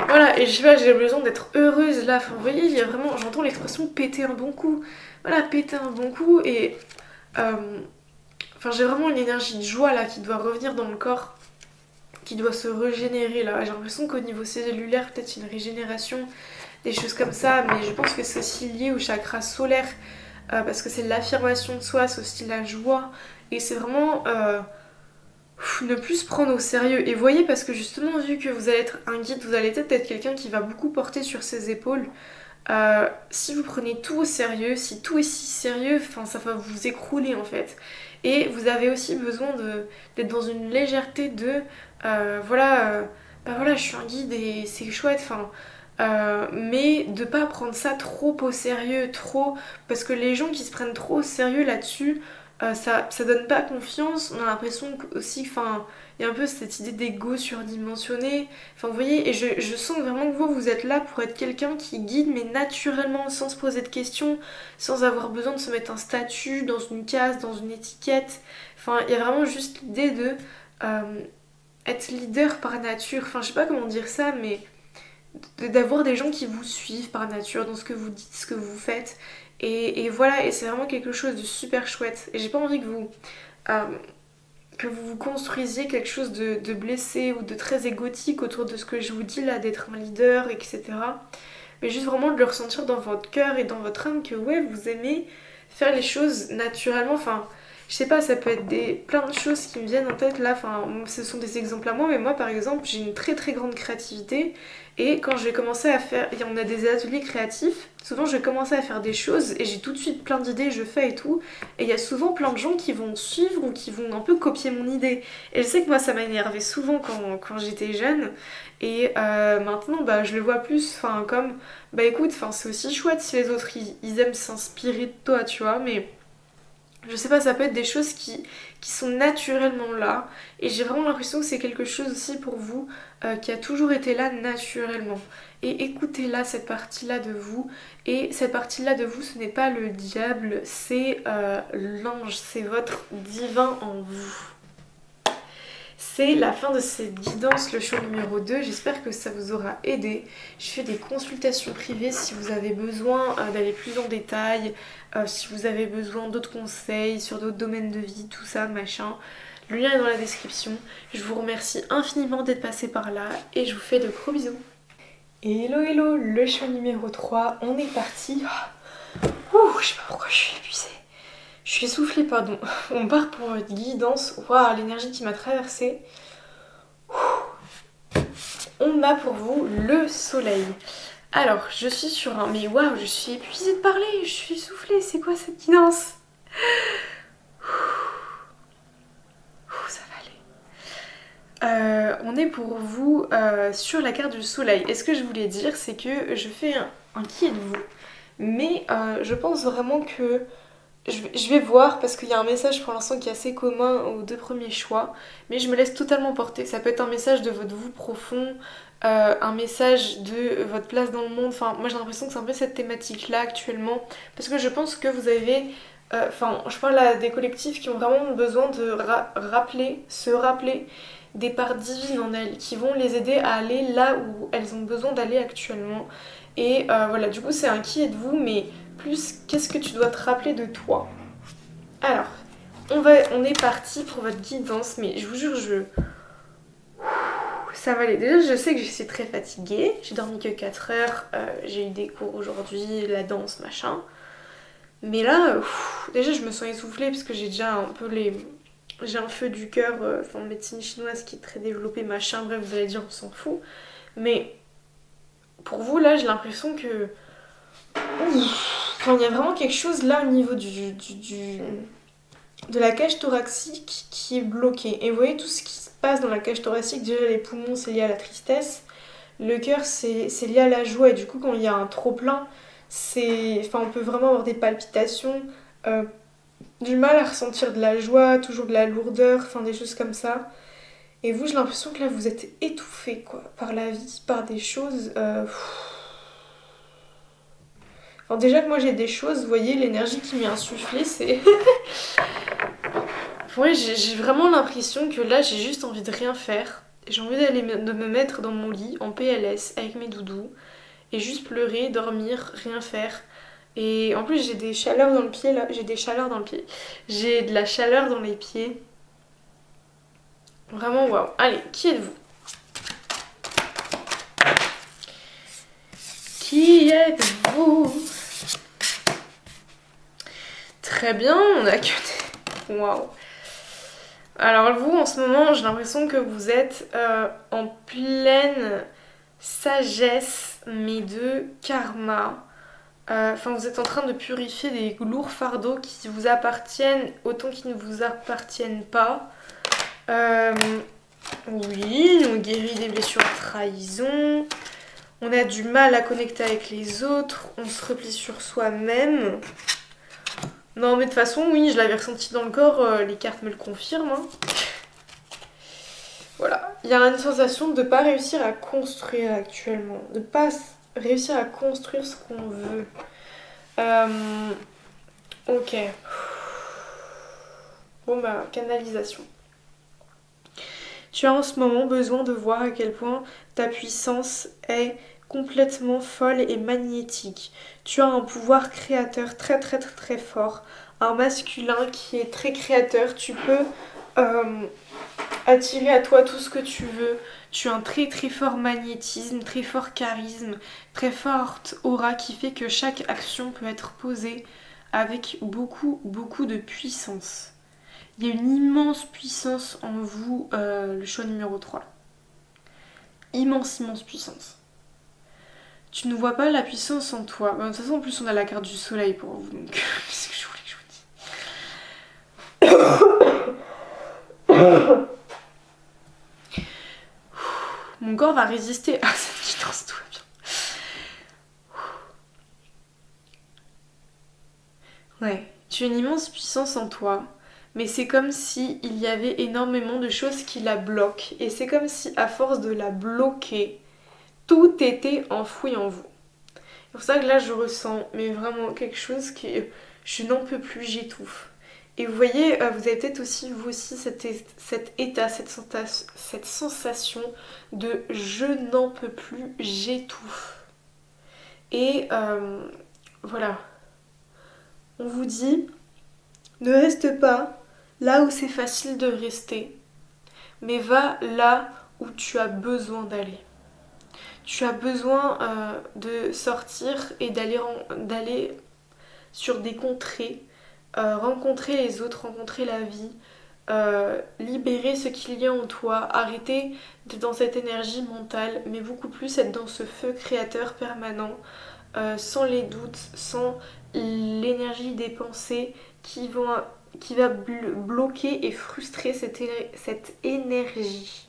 Voilà, et je sais pas, j'ai besoin d'être heureuse là. Enfin, vous voyez, il y a vraiment, j'entends l'expression péter un bon coup. Voilà, péter un bon coup et... Enfin, j'ai vraiment une énergie de joie là qui doit revenir dans le corps, qui doit se régénérer là. J'ai l'impression qu'au niveau cellulaire, peut-être une régénération, des choses comme ça, mais je pense que c'est aussi lié au chakra solaire parce que c'est l'affirmation de soi, c'est aussi la joie et c'est vraiment ne plus se prendre au sérieux. Et voyez, parce que justement, vu que vous allez être un guide, vous allez peut-être être quelqu'un qui va beaucoup porter sur ses épaules. Si vous prenez tout au sérieux, si tout est si sérieux, enfin, ça va vous écrouler en fait. Et vous avez aussi besoin d'être dans une légèreté de bah voilà, je suis un guide et c'est chouette, enfin. Mais de pas prendre ça trop au sérieux, trop. Parce que les gens qui se prennent trop au sérieux là-dessus, ça donne pas confiance. On a l'impression aussi, enfin, il y a un peu cette idée d'ego surdimensionné. Enfin, vous voyez, et je sens vraiment que vous êtes là pour être quelqu'un qui guide, mais naturellement, sans se poser de questions, sans avoir besoin de se mettre un statut dans une case, dans une étiquette. Enfin, il y a vraiment juste l'idée de être leader par nature. Enfin, je sais pas comment dire ça, mais d'avoir des gens qui vous suivent par nature dans ce que vous dites, ce que vous faites. Et voilà, et c'est vraiment quelque chose de super chouette. Et j'ai pas envie que vous vous construisiez quelque chose de blessé ou de très égotique autour de ce que je vous dis là, d'être un leader, etc. Mais juste vraiment de le ressentir dans votre cœur et dans votre âme que ouais, vous aimez faire les choses naturellement. Enfin, je sais pas, ça peut être plein de choses qui me viennent en tête là. Enfin, ce sont des exemples à moi, mais moi par exemple, j'ai une très très grande créativité. Et quand je vais commencer à faire, et on a des ateliers créatifs, souvent je vais commencer à faire des choses et j'ai tout de suite plein d'idées, je fais et tout. Et il y a souvent plein de gens qui vont suivre ou qui vont un peu copier mon idée. Et je sais que moi ça m'a énervé souvent quand j'étais jeune. Et maintenant bah, je le vois plus comme bah écoute, c'est aussi chouette si les autres ils aiment s'inspirer de toi, tu vois, mais je sais pas, ça peut être des choses qui sont naturellement là. Et j'ai vraiment l'impression que c'est quelque chose aussi pour vous qui a toujours été là naturellement. Et écoutez là cette partie-là de vous. Et cette partie-là de vous, ce n'est pas le diable, c'est l'ange, c'est votre divin en vous. C'est la fin de cette guidance, le show numéro 2. J'espère que ça vous aura aidé. Je fais des consultations privées si vous avez besoin d'aller plus en détail, si vous avez besoin d'autres conseils sur d'autres domaines de vie, tout ça, machin. Le lien est dans la description. Je vous remercie infiniment d'être passé par là et je vous fais de gros bisous. Hello hello, le show numéro 3, on est parti. Je sais pas pourquoi je suis épuisée. Je suis essoufflée, pardon. On part pour une guidance. Waouh, l'énergie qui m'a traversée. On a pour vous le soleil. Alors, je suis sur un... Mais waouh, je suis épuisée de parler. Je suis essoufflée. C'est quoi cette guidance? Ça va aller. On est pour vous sur la carte du soleil. Et ce que je voulais dire, c'est que je fais un qui êtes-vous. Mais je pense vraiment que... Je vais voir parce qu'il y a un message pour l'instant qui est assez commun aux deux premiers choix, mais je me laisse totalement porter. Ça peut être un message de votre vous profond, un message de votre place dans le monde. Enfin, moi j'ai l'impression que c'est un peu cette thématique-là actuellement, parce que je pense que vous avez... je parle à des collectifs qui ont vraiment besoin de se rappeler des parts divines en elles, qui vont les aider à aller là où elles ont besoin d'aller actuellement. Et voilà, du coup c'est un qui êtes-vous, mais... plus qu'est-ce que tu dois te rappeler de toi. Alors, on est parti pour votre guidance, mais je vous jure, ça va aller. Déjà, je sais que je suis très fatiguée, j'ai dormi que 4 heures, j'ai eu des cours aujourd'hui, la danse, machin. Mais là, déjà je me sens essoufflée parce que j'ai déjà un peu j'ai un feu du cœur, en médecine chinoise qui est très développé, machin, bref, vous allez dire on s'en fout. Mais pour vous là j'ai l'impression que... Enfin, il y a vraiment quelque chose là au niveau de la cage thoracique qui est bloqué. Et vous voyez tout ce qui se passe dans la cage thoracique, déjà les poumons c'est lié à la tristesse, le cœur c'est lié à la joie et du coup quand il y a un trop plein, enfin, on peut vraiment avoir des palpitations, du mal à ressentir de la joie, toujours de la lourdeur, enfin des choses comme ça. Et vous j'ai l'impression que là vous êtes étouffé quoi, par la vie, par des choses... Enfin, déjà que moi j'ai des choses, vous voyez l'énergie qui m'est insufflée c'est... Ouais, j'ai vraiment l'impression que là j'ai juste envie de rien faire. J'ai envie de me mettre dans mon lit en PLS avec mes doudous et juste pleurer, dormir, rien faire. Et en plus j'ai des chaleurs dans le pied là, j'ai des chaleurs dans le pied. J'ai de la chaleur dans les pieds. Vraiment waouh. Allez, qui êtes-vous? Qui êtes-vous? Très bien, on a que des... Waouh. Alors vous, en ce moment, j'ai l'impression que vous êtes en pleine sagesse, mais de karma. Enfin, vous êtes en train de purifier des lourds fardeaux qui vous appartiennent autant qu'ils ne vous appartiennent pas. Oui, on guérit des blessures de trahison. On a du mal à connecter avec les autres. On se replie sur soi-même. Non mais de toute façon oui je l'avais ressenti dans le corps, les cartes me le confirment. Hein. Voilà, il y a une sensation de ne pas réussir à construire actuellement, de ne pas réussir à construire ce qu'on veut. Ok. Bon bah canalisation. Tu as en ce moment besoin de voir à quel point ta puissance est complètement folle et magnétique. Tu as un pouvoir créateur très très très très fort. Un masculin qui est très créateur. Tu peux attirer à toi tout ce que tu veux. Tu as un très très fort magnétisme, très fort charisme, très forte aura qui fait que chaque action peut être posée avec beaucoup beaucoup de puissance. Il y a une immense puissance en vous, le choix numéro 3. Immense, immense puissance. Tu ne vois pas la puissance en toi. De toute façon, en plus, on a la carte du soleil pour vous. Donc, qu'est-ce que je voulais que je vous dise? Mon corps va résister à cette distance, tout va bien. Ouais, tu as une immense puissance en toi. Mais c'est comme si il y avait énormément de choses qui la bloquent. Et c'est comme si, à force de la bloquer, tout était enfoui en vous. C'est pour ça que là, je ressens mais vraiment quelque chose qui... Je n'en peux plus, j'étouffe. Et vous voyez, vous avez peut-être aussi, vous aussi, cet état, cette sensation de je n'en peux plus, j'étouffe. Et voilà. On vous dit, ne reste pas là où c'est facile de rester, mais va là où tu as besoin d'aller. Tu as besoin de sortir et d'aller sur des contrées, rencontrer les autres, rencontrer la vie, libérer ce qu'il y a en toi, arrêter d'être dans cette énergie mentale, mais beaucoup plus être dans ce feu créateur permanent, sans les doutes, sans l'énergie des pensées qui va bloquer et frustrer cette énergie.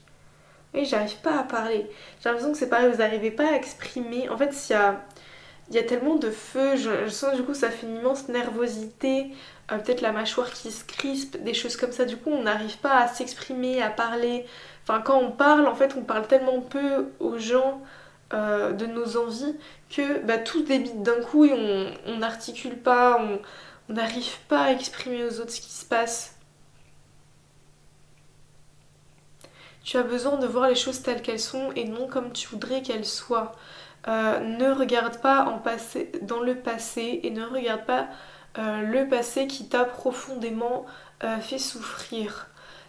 Oui, j'arrive pas à parler. J'ai l'impression que c'est pareil, vous n'arrivez pas à exprimer. En fait, il y a tellement de feu, je sens du coup ça fait une immense nervosité, peut-être la mâchoire qui se crispe, des choses comme ça. Du coup, on n'arrive pas à s'exprimer, à parler. Enfin, quand on parle, en fait, on parle tellement peu aux gens de nos envies que tout débite d'un coup et on n'articule pas, on n'arrive pas à exprimer aux autres ce qui se passe. Tu as besoin de voir les choses telles qu'elles sont et non comme tu voudrais qu'elles soient. Ne regarde pas dans le passé et ne regarde pas le passé qui t'a profondément fait souffrir.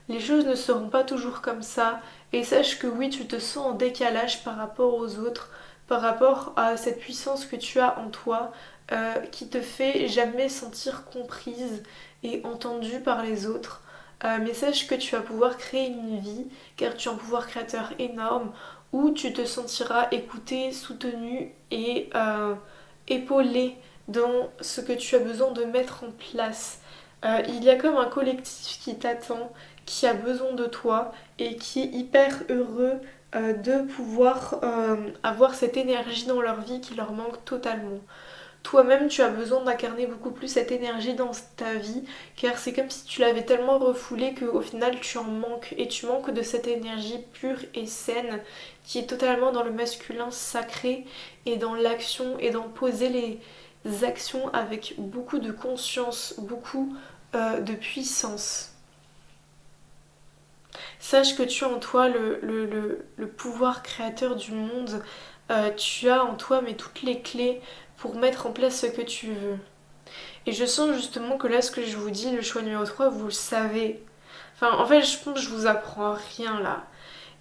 Les choses ne seront pas toujours comme ça et sache que oui, tu te sens en décalage par rapport aux autres, par rapport à cette puissance que tu as en toi qui te fait jamais sentir comprise et entendue par les autres. Mais sache que tu vas pouvoir créer une vie car tu as un pouvoir créateur énorme où tu te sentiras écouté, soutenu et épaulé dans ce que tu as besoin de mettre en place. Il y a comme un collectif qui t'attend, qui a besoin de toi et qui est hyper heureux de pouvoir avoir cette énergie dans leur vie qui leur manque totalement. Toi-même, tu as besoin d'incarner beaucoup plus cette énergie dans ta vie, car c'est comme si tu l'avais tellement refoulée qu'au final tu en manques, et tu manques de cette énergie pure et saine qui est totalement dans le masculin sacré et dans l'action et dans poser les actions avec beaucoup de conscience, beaucoup de puissance. Sache que tu as en toi le pouvoir créateur du monde. Tu as en toi mais toutes les clés pour mettre en place ce que tu veux. Et je sens justement que là, ce que je vous dis, le choix numéro 3 vous le savez. Enfin, en fait, je pense que je vous apprends rien là.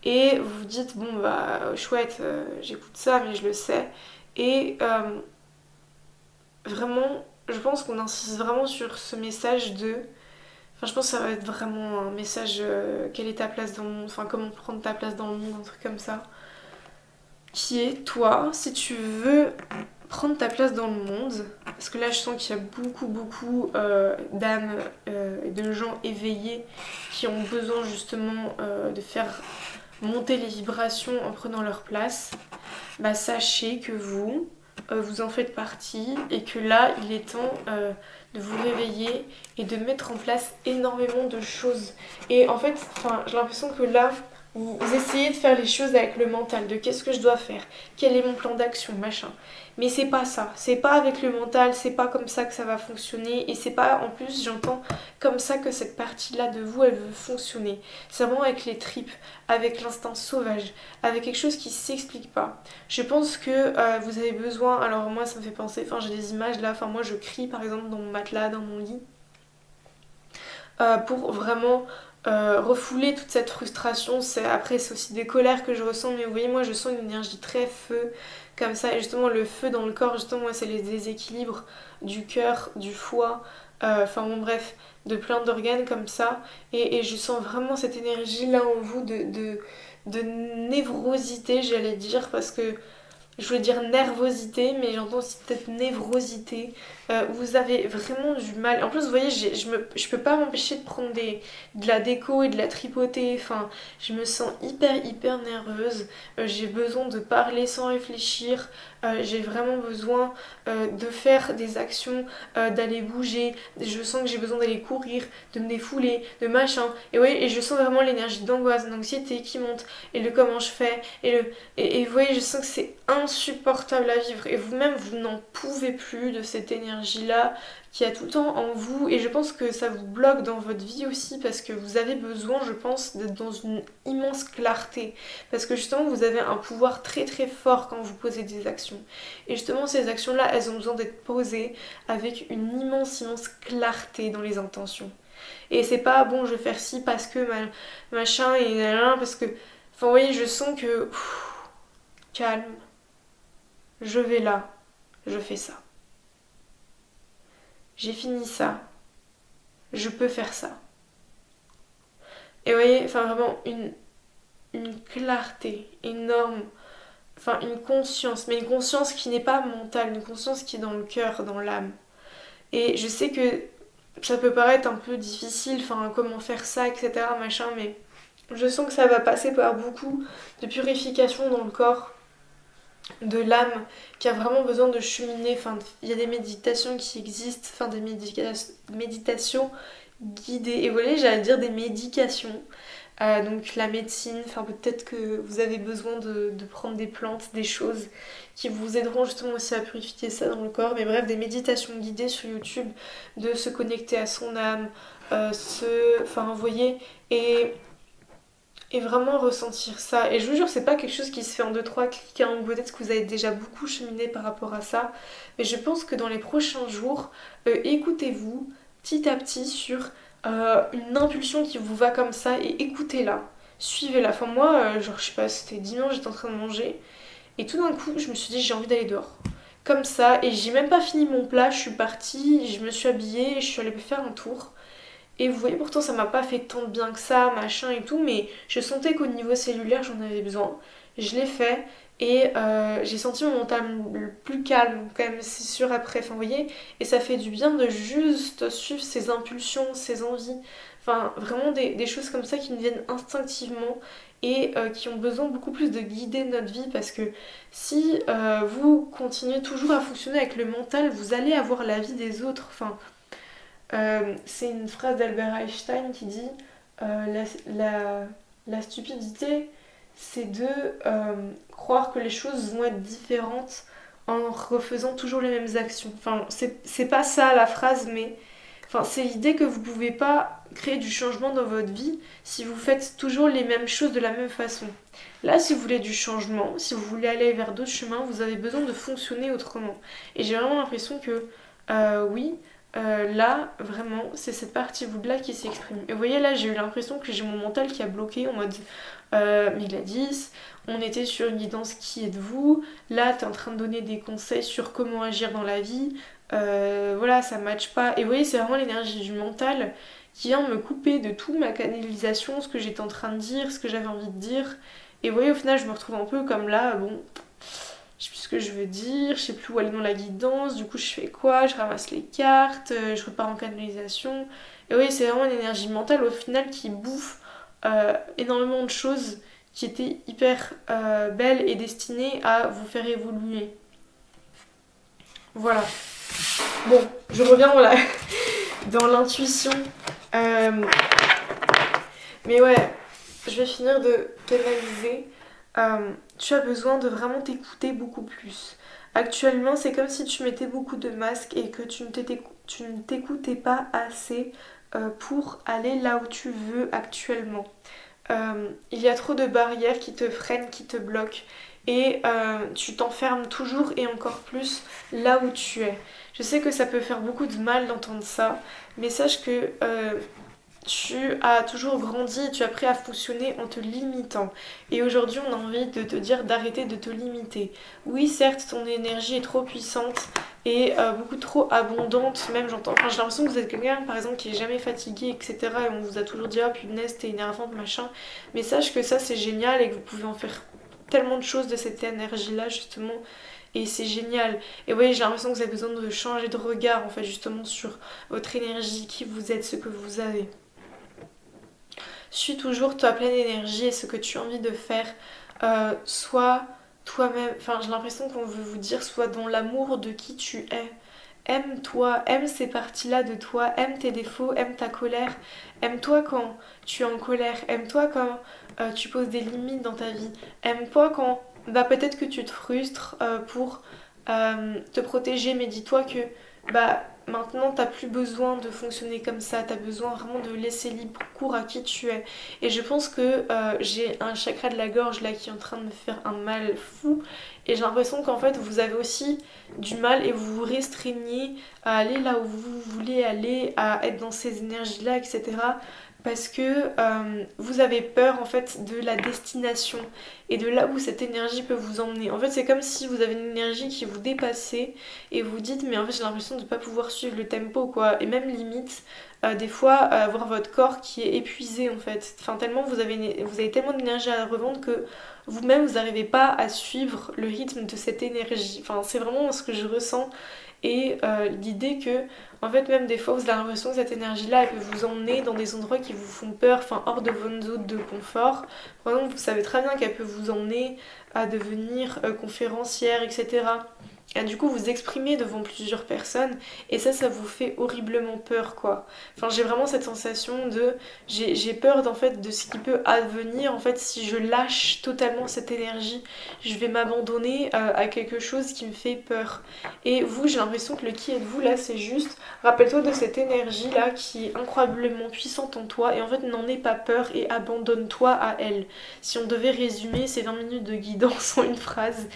Et vous vous dites, bon bah chouette, j'écoute ça, mais je le sais. Et vraiment, je pense qu'on insiste vraiment sur ce message de... Enfin, je pense que ça va être vraiment un message, quelle est ta place dans le monde, enfin, comment prendre ta place dans le monde, un truc comme ça. Qui est, toi, si tu veux prendre ta place dans le monde, parce que là, je sens qu'il y a beaucoup d'âmes et de gens éveillés qui ont besoin justement de faire monter les vibrations en prenant leur place, bah sachez que vous en faites partie et que là, il est temps de vous réveiller et de mettre en place énormément de choses. Et en fait, j'ai l'impression que là, vous essayez de faire les choses avec le mental, de qu'est-ce que je dois faire, quel est mon plan d'action, machin. Mais c'est pas ça, c'est pas avec le mental, c'est pas comme ça que ça va fonctionner et c'est pas en plus, j'entends, comme ça que cette partie-là de vous, elle veut fonctionner. C'est vraiment avec les tripes, avec l'instinct sauvage, avec quelque chose qui s'explique pas. Je pense que vous avez besoin, alors moi ça me fait penser, j'ai des images là, moi je crie par exemple dans mon matelas, dans mon lit, pour vraiment refouler toute cette frustration. Après c'est aussi des colères que je ressens, mais vous voyez, moi je sens une énergie très feu comme ça, et justement le feu dans le corps, justement moi c'est les déséquilibres du cœur, du foie, bref, de plein d'organes comme ça, et je sens vraiment cette énergie là en vous de névrosité, j'allais dire, parce que je voulais dire nervosité, mais j'entends aussi peut-être névrosité. Vous avez vraiment du mal. En plus, vous voyez, je peux pas m'empêcher de prendre de la déco et de la tripoter. Je me sens hyper nerveuse. J'ai besoin de parler sans réfléchir. J'ai vraiment besoin de faire des actions, d'aller bouger. Je sens que j'ai besoin d'aller courir, de me défouler, de machin. Et oui, et je sens vraiment l'énergie d'angoisse, d'anxiété qui monte. Et le comment je fais. Et vous voyez, je sens que c'est insupportable à vivre. Et vous-même, vous n'en pouvez plus de cette énergie-là qui a tout le temps en vous. Et je pense que ça vous bloque dans votre vie aussi parce que vous avez besoin, je pense, d'être dans une immense clarté. Parce que justement, vous avez un pouvoir très fort quand vous posez des actions. Et justement, ces actions-là, elles ont besoin d'être posées avec une immense clarté dans les intentions. Et c'est pas, bon, je vais faire ci parce que machin et là, parce que... vous voyez, je sens que... calme. Je vais là. Je fais ça. J'ai fini ça. Je peux faire ça. Et vous voyez, vraiment une clarté énorme. Une conscience. Mais une conscience qui n'est pas mentale. Une conscience qui est dans le cœur, dans l'âme. Et je sais que ça peut paraître un peu difficile. Comment faire ça, etc. Machin, mais je sens que ça va passer par beaucoup de purification dans le corps, de l'âme, qui a vraiment besoin de cheminer. Il y a des méditations qui existent, des méditations guidées. Et vous voyez, j'allais dire des médications. Donc la médecine, peut-être que vous avez besoin de prendre des plantes, des choses qui vous aideront justement aussi à purifier ça dans le corps. Mais bref, des méditations guidées sur YouTube, de se connecter à son âme, vous voyez, et vraiment ressentir ça. Et je vous jure, c'est pas quelque chose qui se fait en 2-3 clics, hein. Peut-être que vous avez déjà beaucoup cheminé par rapport à ça, mais je pense que dans les prochains jours, écoutez-vous petit à petit sur une impulsion qui vous va comme ça, et écoutez-la, suivez-la. Moi, je sais pas, c'était dimanche, j'étais en train de manger, et tout d'un coup, je me suis dit j'ai envie d'aller dehors. Comme ça, et j'ai même pas fini mon plat, je suis partie, je me suis habillée, je suis allée faire un tour. Et vous voyez, pourtant ça m'a pas fait tant de bien que ça, machin et tout, mais je sentais qu'au niveau cellulaire j'en avais besoin. je l'ai fait et j'ai senti mon mental plus calme quand même, c'est sûr après, enfin vous voyez, et ça fait du bien de juste suivre ses impulsions, ses envies, enfin vraiment des choses comme ça qui nous viennent instinctivement et qui ont besoin beaucoup plus de guider notre vie parce que si vous continuez toujours à fonctionner avec le mental, vous allez avoir la vie des autres, enfin c'est une phrase d'Albert Einstein qui dit la stupidité, c'est de croire que les choses vont être différentes en refaisant toujours les mêmes actions. Enfin, c'est pas ça la phrase, mais enfin, c'est l'idée que vous pouvez pas créer du changement dans votre vie si vous faites toujours les mêmes choses de la même façon. Là, si vous voulez du changement, si vous voulez aller vers d'autres chemins, vous avez besoin de fonctionner autrement. Et j'ai vraiment l'impression que oui, là, vraiment, c'est cette partie vous là qui s'exprime. Et vous voyez, là, j'ai eu l'impression que j'ai mon mental qui a bloqué en mode mais Gladys, on était sur une guidance qui êtes-vous? Là, t'es en train de donner des conseils sur comment agir dans la vie. Voilà, ça matche pas. Et vous voyez, c'est vraiment l'énergie du mental qui vient me couper de tout ma canalisation, ce que j'étais en train de dire, ce que j'avais envie de dire. Et vous voyez, au final, je me retrouve un peu comme là, bon, je sais plus ce que je veux dire, je sais plus où aller dans la guidance, du coup je fais quoi? Je ramasse les cartes, je repars en canalisation. Et oui, c'est vraiment une énergie mentale au final qui bouffe énormément de choses qui étaient hyper belles et destinées à vous faire évoluer. Voilà. Bon, je reviens dans l'intuition. Mais ouais, je vais finir de canaliser. Tu as besoin de vraiment t'écouter beaucoup plus. Actuellement, c'est comme si tu mettais beaucoup de masques et que tu ne t'écoutais pas assez pour aller là où tu veux actuellement. Il y a trop de barrières qui te freinent, qui te bloquent et tu t'enfermes toujours et encore plus là où tu es. Je sais que ça peut faire beaucoup de mal d'entendre ça, mais sache que tu as toujours grandi et tu as appris à fonctionner en te limitant. Et aujourd'hui, on a envie de te dire d'arrêter de te limiter. Oui, certes, ton énergie est trop puissante et beaucoup trop abondante. Même, enfin, j'ai l'impression que vous êtes quelqu'un, par exemple, qui est jamais fatigué, etc. Et on vous a toujours dit, ah, punaise, t'es énervante, machin. Mais sache que ça, c'est génial et que vous pouvez en faire tellement de choses de cette énergie-là, justement. Et c'est génial. Et oui, j'ai l'impression que vous avez besoin de changer de regard, en fait, justement, sur votre énergie, qui vous êtes, ce que vous avez. Suis toujours ta pleine énergie et ce que tu as envie de faire. Sois toi-même. Enfin, j'ai l'impression qu'on veut vous dire, sois dans l'amour de qui tu es. Aime-toi, aime ces parties-là de toi, aime tes défauts, aime ta colère. Aime-toi quand tu es en colère. Aime-toi quand tu poses des limites dans ta vie. Aime-toi quand bah, peut-être que tu te frustres pour te protéger, mais dis-toi que bah maintenant t'as plus besoin de fonctionner comme ça, t'as besoin vraiment de laisser libre cours à qui tu es. Et je pense que j'ai un chakra de la gorge là qui est en train de me faire un mal fou et j'ai l'impression qu'en fait vous avez aussi du mal et vous vous restreignez à aller là où vous voulez aller, à être dans ces énergies là, etc. Parce que vous avez peur en fait de la destination et de là où cette énergie peut vous emmener. En fait c'est comme si vous avez une énergie qui vous dépassait et vous dites mais en fait j'ai l'impression de ne pas pouvoir suivre le tempo quoi. Et même limite des fois avoir votre corps qui est épuisé en fait. Enfin tellement vous avez tellement d'énergie à revendre que vous-même vous n'arrivez pas à suivre le rythme de cette énergie. Enfin c'est vraiment ce que je ressens. Et l'idée que en fait même des fois vous avez l'impression que cette énergie là elle peut vous emmener dans des endroits qui vous font peur, enfin hors de votre zone de confort. Par exemple vous savez très bien qu'elle peut vous emmener à devenir conférencière, etc. Et du coup vous exprimez devant plusieurs personnes et ça vous fait horriblement peur quoi. Enfin j'ai vraiment cette sensation de j'ai peur en fait de ce qui peut advenir en fait si je lâche totalement cette énergie, je vais m'abandonner à quelque chose qui me fait peur. Et vous j'ai l'impression que le qui êtes-vous là c'est juste rappelle-toi de cette énergie là qui est incroyablement puissante en toi et en fait n'en aie pas peur et abandonne-toi à elle. Si on devait résumer ces 20 minutes de guidance en une phrase,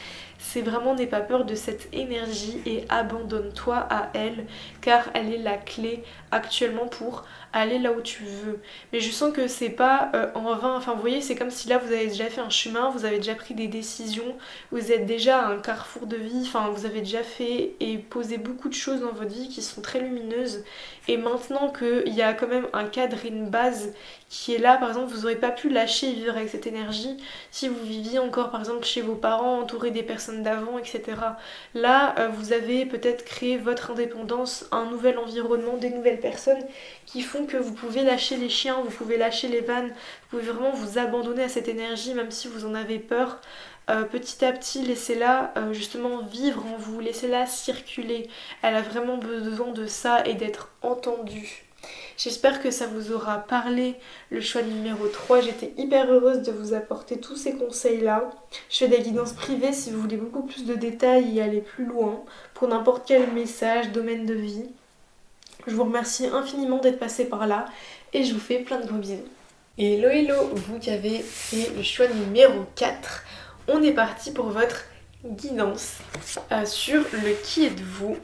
c'est vraiment n'aie pas peur de cette énergie et abandonne-toi à elle, car elle est la clé actuellement pour aller là où tu veux. Mais je sens que c'est pas en vain, enfin vous voyez, c'est comme si là vous avez déjà fait un chemin, vous avez déjà pris des décisions, vous êtes déjà à un carrefour de vie, enfin vous avez déjà fait et posé beaucoup de choses dans votre vie qui sont très lumineuses, et maintenant qu'il y a quand même un cadre et une base qui est là, par exemple vous n'aurez pas pu lâcher et vivre avec cette énergie si vous viviez encore par exemple chez vos parents, entouré des personnes d'avant, etc. Là vous avez peut-être créé votre indépendance, un nouvel environnement, des nouvelles personnes qui font que vous pouvez lâcher les chiens, vous pouvez lâcher les vannes, vous pouvez vraiment vous abandonner à cette énergie même si vous en avez peur. Petit à petit, laissez-la justement vivre en vous, laissez-la circuler. Elle a vraiment besoin de ça et d'être entendue. J'espère que ça vous aura parlé, le choix numéro 3. J'étais hyper heureuse de vous apporter tous ces conseils-là. Je fais des guidances privées si vous voulez beaucoup plus de détails et aller plus loin pour n'importe quel message, domaine de vie. Je vous remercie infiniment d'être passé par là et je vous fais plein de gros bisous. Et hello, vous qui avez fait le choix numéro 4. On est parti pour votre guidance sur le qui êtes-vous.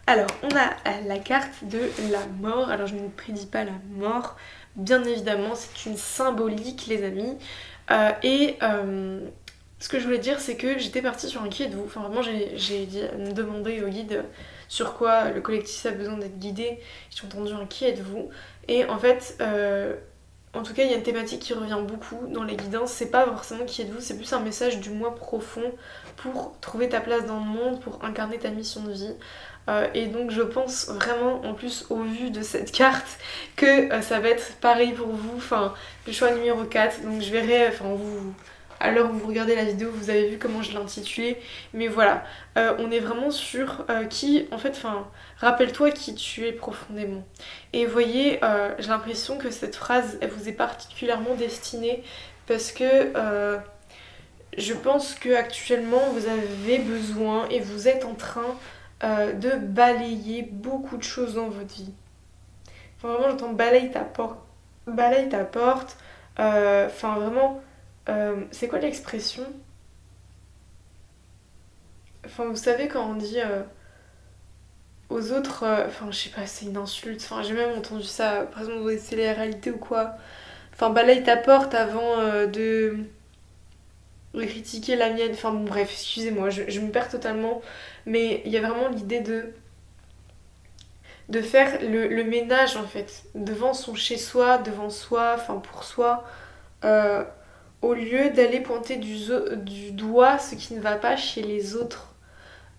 Alors, on a la carte de la mort. Alors, je ne prédis pas la mort. Bien évidemment, c'est une symbolique, les amis. Ce que je voulais dire, c'est que j'étais partie sur un qui êtes-vous. Enfin, vraiment, j'ai demandé au guide sur quoi le collectif a besoin d'être guidé. J'ai entendu un qui êtes-vous. Et en fait, en tout cas, il y a une thématique qui revient beaucoup dans les guidances. C'est pas forcément qui êtes-vous, c'est plus un message du moi profond pour trouver ta place dans le monde, pour incarner ta mission de vie. Et donc je pense vraiment, en plus au vu de cette carte, que ça va être pareil pour vous, enfin le choix numéro 4, donc je verrai, enfin à l'heure où vous regardez la vidéo, vous avez vu comment je l'ai intitulée, mais voilà, on est vraiment sur qui, en fait, enfin, rappelle-toi qui tu es profondément. Et vous voyez, j'ai l'impression que cette phrase, elle vous est particulièrement destinée, parce que je pense que actuellement vous avez besoin et vous êtes en train de balayer beaucoup de choses dans votre vie. Enfin, vraiment, j'entends balaye ta porte. Balaye ta porte. Enfin, vraiment, c'est quoi l'expression? Enfin, vous savez quand on dit aux autres, enfin, je sais pas, c'est une insulte. Enfin, j'ai même entendu ça, par exemple, dans des télé-réalités ou quoi. Enfin, balaye ta porte avant de critiquer la mienne. Enfin, bon, bref, excusez-moi, je me perds totalement. Mais il y a vraiment l'idée de faire le ménage en fait, devant son chez-soi, devant soi, enfin pour soi, au lieu d'aller pointer du doigt ce qui ne va pas chez les autres,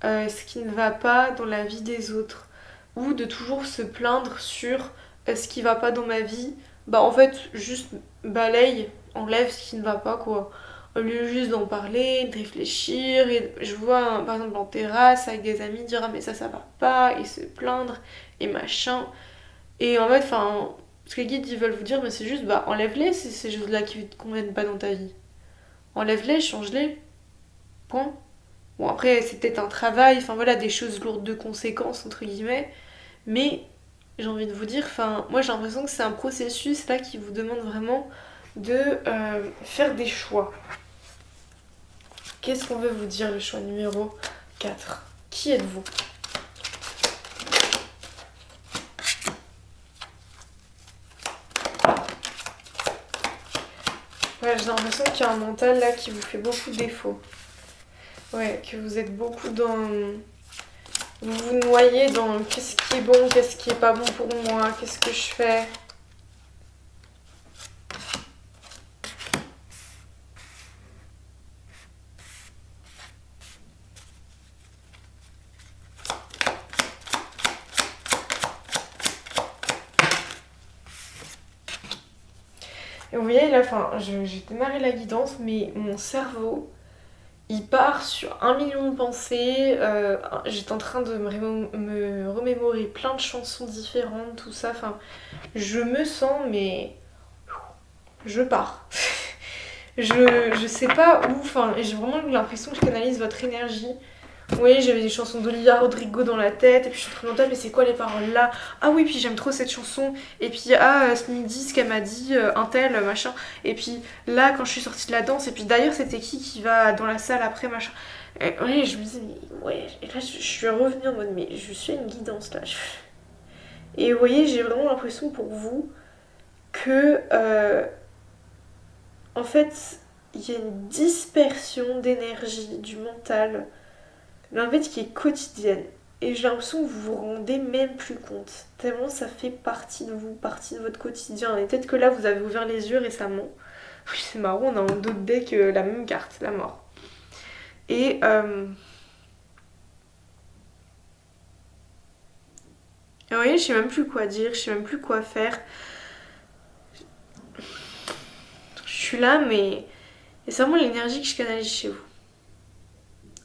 ce qui ne va pas dans la vie des autres, ou de toujours se plaindre sur ce qui va pas dans ma vie, bah en fait juste balaye, enlève ce qui ne va pas quoi. Au lieu juste d'en parler, de réfléchir, et je vois par exemple en terrasse avec des amis dire ah mais ça va pas, et se plaindre, et machin. Et en fait, enfin, ce que les guides ils veulent vous dire, mais c'est juste bah enlève-les ces choses-là qui ne te conviennent pas dans ta vie. Enlève-les, change-les, point. Bon après c'est peut-être un travail, enfin voilà, des choses lourdes de conséquences entre guillemets, mais j'ai envie de vous dire, enfin moi j'ai l'impression que c'est un processus là qui vous demande vraiment de faire des choix. Qu'est-ce qu'on veut vous dire le choix numéro 4? Qui êtes-vous? Ouais, j'ai l'impression qu'il y a un mental là qui vous fait beaucoup de défauts. Ouais, que vous êtes beaucoup dans... Vous vous noyez dans qu'est-ce qui est bon, qu'est-ce qui est pas bon pour moi, qu'est-ce que je fais. Et vous voyez là, enfin, j'ai démarré la guidance, mais mon cerveau, il part sur 1 million de pensées. J'étais en train de me remémorer plein de chansons différentes, tout ça. Enfin, je me sens, mais je pars. je sais pas où, enfin, j'ai vraiment l'impression que je canalise votre énergie. Oui, j'avais des chansons d'Olivia Rodrigo dans la tête, et puis je suis trop mais c'est quoi les paroles là? Ah oui, puis j'aime trop cette chanson, et puis ce midi, ce qu'elle m'a dit, un tel, machin, et puis là, quand je suis sortie de la danse, et puis d'ailleurs, c'était qui va dans la salle après, machin. Et ouais, je me disais, mais ouais, et là je suis revenue en mode, mais je suis une guidance là. Et vous voyez, j'ai vraiment l'impression pour vous que, en fait, il y a une dispersion d'énergie du mental, mais en fait qui est quotidienne. Et j'ai l'impression que vous vous rendez même plus compte. Tellement ça fait partie de vous, partie de votre quotidien. Et peut-être que là, vous avez ouvert les yeux récemment. Oui, c'est marrant, on a en d'autres decks la même carte, la mort. Et vous voyez, je sais même plus quoi dire, je sais même plus quoi faire. Je suis là, mais c'est vraiment l'énergie que je canalise chez vous.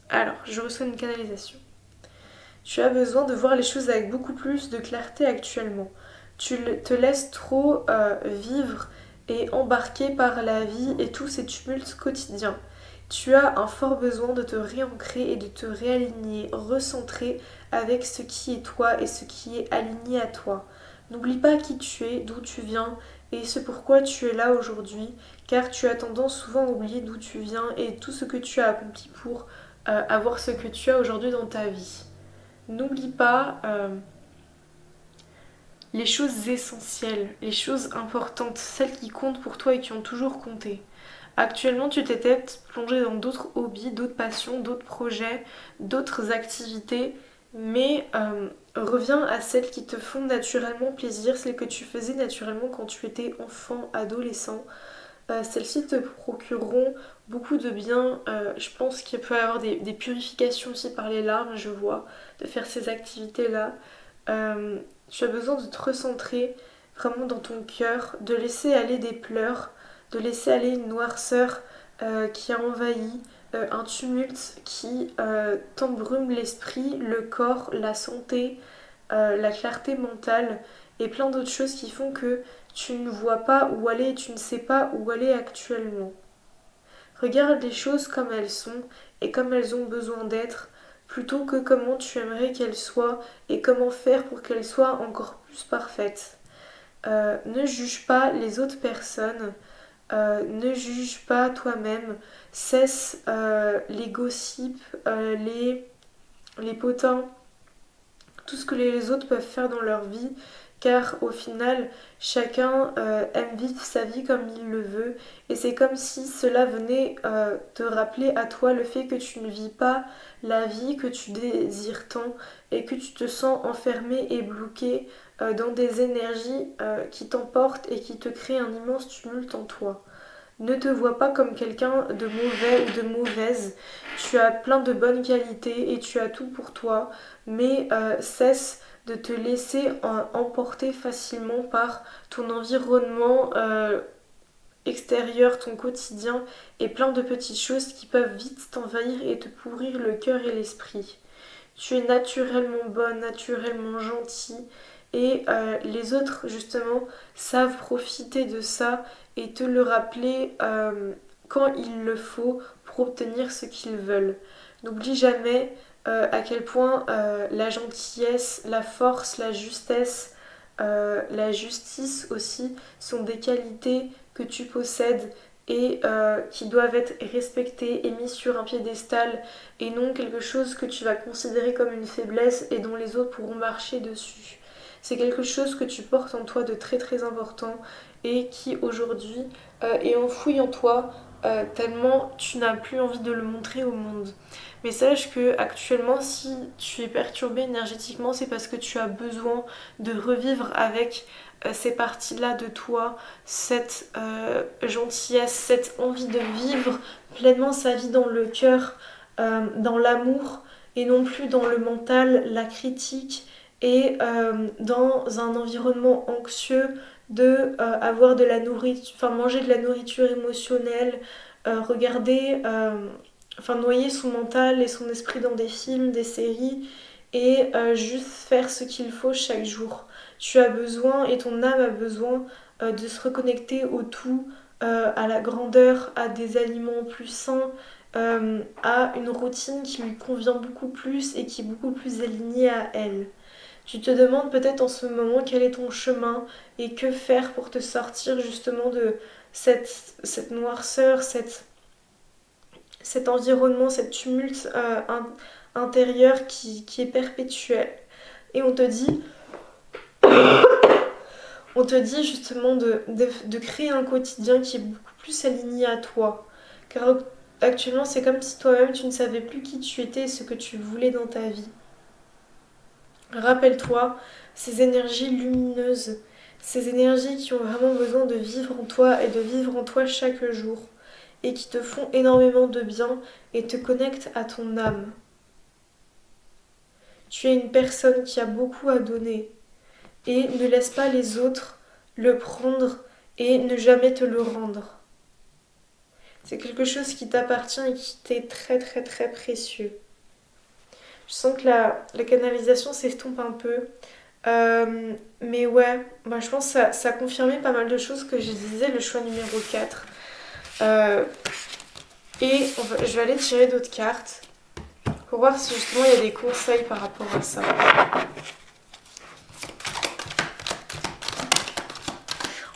Alors, je reçois une canalisation. Tu as besoin de voir les choses avec beaucoup plus de clarté actuellement. Tu te laisses trop vivre et embarquer par la vie et tous ces tumultes quotidiens. Tu as un fort besoin de te réancrer et de te réaligner, recentrer avec ce qui est toi et ce qui est aligné à toi. N'oublie pas qui tu es, d'où tu viens et ce pourquoi tu es là aujourd'hui, car tu as tendance souvent à oublier d'où tu viens et tout ce que tu as accompli pour avoir ce que tu as aujourd'hui dans ta vie. N'oublie pas les choses essentielles, les choses importantes, celles qui comptent pour toi et qui ont toujours compté. Actuellement, tu t'es peut-être plongé dans d'autres hobbies, d'autres passions, d'autres projets, d'autres activités, mais reviens à celles qui te font naturellement plaisir, celles que tu faisais naturellement quand tu étais enfant, adolescent. Celles-ci te procureront beaucoup de bien. Je pense qu'il peut y avoir des purifications aussi par les larmes, je vois, de faire ces activités-là. Tu as besoin de te recentrer vraiment dans ton cœur, de laisser aller des pleurs, de laisser aller une noirceur qui a envahi, un tumulte qui t'embrume l'esprit, le corps, la santé, la clarté mentale et plein d'autres choses qui font que tu ne vois pas où aller et tu ne sais pas où aller actuellement. Regarde les choses comme elles sont et comme elles ont besoin d'être, plutôt que comment tu aimerais qu'elles soient et comment faire pour qu'elles soient encore plus parfaites. Ne juge pas les autres personnes, ne juge pas toi-même, cesse les gossips, les potins, tout ce que les autres peuvent faire dans leur vie, car au final, chacun aime vivre sa vie comme il le veut, et c'est comme si cela venait te rappeler à toi le fait que tu ne vis pas la vie que tu désires tant, et que tu te sens enfermé et bloqué dans des énergies qui t'emportent et qui te créent un immense tumulte en toi. Ne te vois pas comme quelqu'un de mauvais ou de mauvaise. Tu as plein de bonnes qualités et tu as tout pour toi, mais cesse de te laisser emporter facilement par ton environnement extérieur, ton quotidien et plein de petites choses qui peuvent vite t'envahir et te pourrir le cœur et l'esprit. Tu es naturellement bonne, naturellement gentille et les autres justement savent profiter de ça et te le rappeler quand il le faut pour obtenir ce qu'ils veulent. N'oublie jamais à quel point la gentillesse, la force, la justesse, la justice aussi sont des qualités que tu possèdes et qui doivent être respectées et mises sur un piédestal et non quelque chose que tu vas considérer comme une faiblesse et dont les autres pourront marcher dessus. C'est quelque chose que tu portes en toi de très très important et qui aujourd'hui est enfoui en toi tellement tu n'as plus envie de le montrer au monde. Mais sache que actuellement si tu es perturbé énergétiquement c'est parce que tu as besoin de revivre avec ces parties-là de toi, cette gentillesse, cette envie de vivre pleinement sa vie dans le cœur, dans l'amour et non plus dans le mental, la critique et dans un environnement anxieux de avoir de la nourriture, enfin manger de la nourriture émotionnelle, regarder, enfin noyer son mental et son esprit dans des films, des séries et juste faire ce qu'il faut chaque jour. Tu as besoin et ton âme a besoin de se reconnecter au tout, à la grandeur, à des aliments plus sains, à une routine qui lui convient beaucoup plus et qui est beaucoup plus alignée à elle. Tu te demandes peut-être en ce moment quel est ton chemin et que faire pour te sortir justement de cette noirceur, cet environnement, cette tumulte intérieur qui est perpétuel. Et on te dit justement de créer un quotidien qui est beaucoup plus aligné à toi. Car actuellement, c'est comme si toi-même tu ne savais plus qui tu étais et ce que tu voulais dans ta vie. Rappelle-toi ces énergies lumineuses, ces énergies qui ont vraiment besoin de vivre en toi et de vivre en toi chaque jour et qui te font énormément de bien et te connectent à ton âme. Tu es une personne qui a beaucoup à donner et ne laisse pas les autres le prendre et ne jamais te le rendre. C'est quelque chose qui t'appartient et qui t'est très très très précieux. Je sens que la canalisation s'estompe un peu. Mais ouais, bah, je pense que ça confirmait pas mal de choses que je disais, le choix numéro 4. Je vais aller tirer d'autres cartes pour voir si justement il y a des conseils par rapport à ça.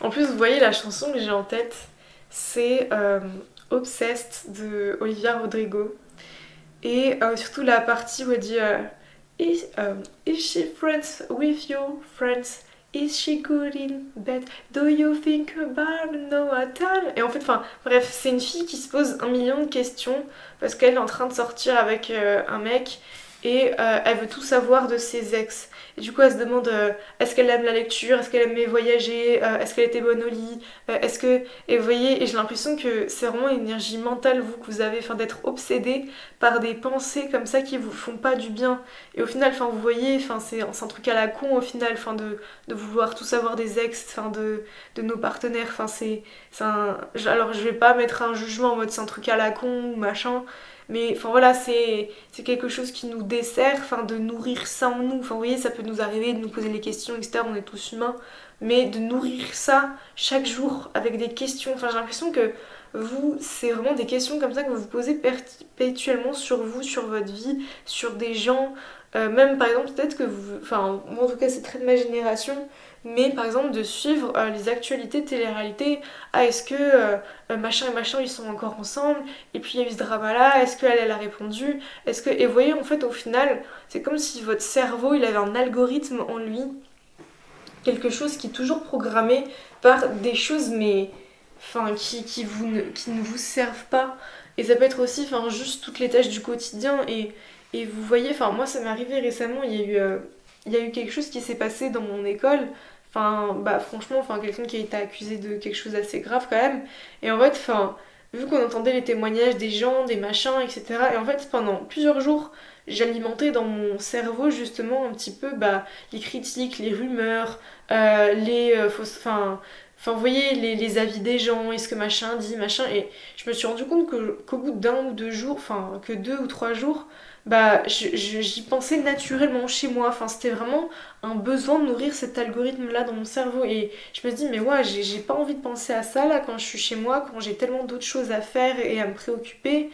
En plus, vous voyez, la chanson que j'ai en tête, c'est Obsessed de Olivia Rodrigo. Et surtout la partie où elle dit Is she friends with your friends? Is she good in bed? Do you think about no at all? Et en fait, enfin, bref, c'est une fille qui se pose 1 million de questions parce qu'elle est en train de sortir avec un mec et elle veut tout savoir de ses ex. Et du coup, elle se demande est-ce qu'elle aime la lecture, est-ce qu'elle aimait voyager, est-ce qu'elle était bonne au lit, est-ce que. Et vous voyez, et j'ai l'impression que c'est vraiment une énergie mentale, vous, que vous avez, enfin, d'être obsédé par des pensées comme ça qui vous font pas du bien. Et au final, enfin, vous voyez, enfin, c'est un truc à la con au final, enfin, de vouloir tout savoir des ex, enfin, de nos partenaires, enfin, alors, je vais pas mettre un jugement en mode c'est un truc à la con ou machin. Mais enfin voilà, c'est quelque chose qui nous dessert, enfin de nourrir ça en nous. Enfin vous voyez, ça peut nous arriver de nous poser des questions, etc. On est tous humains. Mais de nourrir ça chaque jour avec des questions. Enfin j'ai l'impression que vous, c'est vraiment des questions comme ça que vous vous posez perpétuellement sur vous, sur votre vie, sur des gens. Même par exemple, peut-être que vous. Enfin, moi en tout cas, c'est très de ma génération. Mais par exemple, de suivre les actualités de télé-réalité. Ah, est-ce que machin et machin ils sont encore ensemble? Et puis il y a eu ce drama là. Est-ce qu'elle elle a répondu? Est-ce que. Et vous voyez, en fait, au final, c'est comme si votre cerveau il avait un algorithme en lui. Quelque chose qui est toujours programmé par des choses, mais. Enfin, qui ne vous servent pas. Et ça peut être aussi, enfin, juste toutes les tâches du quotidien. Et vous voyez, enfin moi ça m'est arrivé récemment, il y a eu quelque chose qui s'est passé dans mon école. Enfin, bah franchement, enfin quelqu'un qui a été accusé de quelque chose d'assez grave quand même. Et en fait, enfin, vu qu'on entendait les témoignages des gens, des machins, etc. Et en fait, pendant plusieurs jours, j'alimentais dans mon cerveau justement un petit peu bah, les critiques, les rumeurs, les fausses. Enfin, vous voyez, les avis des gens, est-ce que machin dit, machin. Et je me suis rendu compte qu'au bout d'1 ou 2 jours, enfin, que 2 ou 3 jours, bah j'y pensais naturellement chez moi. Enfin, c'était vraiment un besoin de nourrir cet algorithme-là dans mon cerveau. Et je me dis, mais ouais, j'ai pas envie de penser à ça là quand je suis chez moi, quand j'ai tellement d'autres choses à faire et à me préoccuper.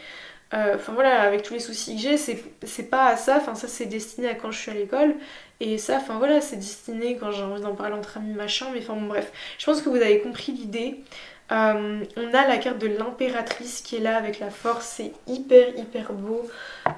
Enfin voilà, avec tous les soucis que j'ai, c'est pas à ça. Enfin, ça c'est destiné à quand je suis à l'école. Et ça, enfin voilà, c'est destiné quand j'ai envie d'en parler entre amis, machin. Mais enfin bon, bref. Je pense que vous avez compris l'idée. On a la carte de l'impératrice qui est là avec la force, c'est hyper hyper beau.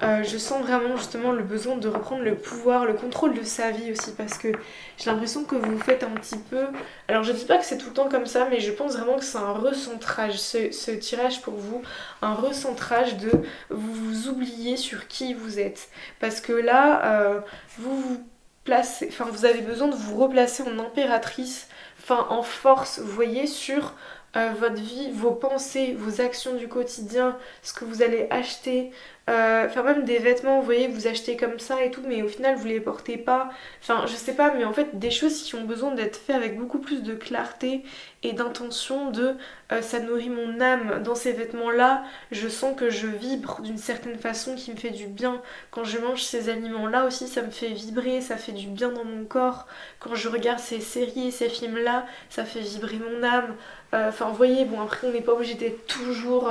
Je sens vraiment justement le besoin de reprendre le pouvoir, le contrôle de sa vie aussi parce que j'ai l'impression que vous faites un petit peu. Alors je dis pas que c'est tout le temps comme ça, mais je pense vraiment que c'est un recentrage, ce tirage pour vous, un recentrage de vous oublier sur qui vous êtes. Parce que là, vous placez, enfin vous avez besoin de vous replacer en impératrice, enfin en force, vous voyez, sur votre vie, vos pensées, vos actions du quotidien, ce que vous allez acheter, enfin même des vêtements, vous voyez, vous achetez comme ça et tout, mais au final vous les portez pas. Enfin, je sais pas, mais en fait des choses qui ont besoin d'être faites avec beaucoup plus de clarté et d'intention de ça nourrit mon âme dans ces vêtements-là. Je sens que je vibre d'une certaine façon qui me fait du bien. Quand je mange ces aliments-là aussi, ça me fait vibrer, ça fait du bien dans mon corps. Quand je regarde ces séries et ces films-là, ça fait vibrer mon âme. Enfin, vous voyez, bon, après, on n'est pas obligé d'être toujours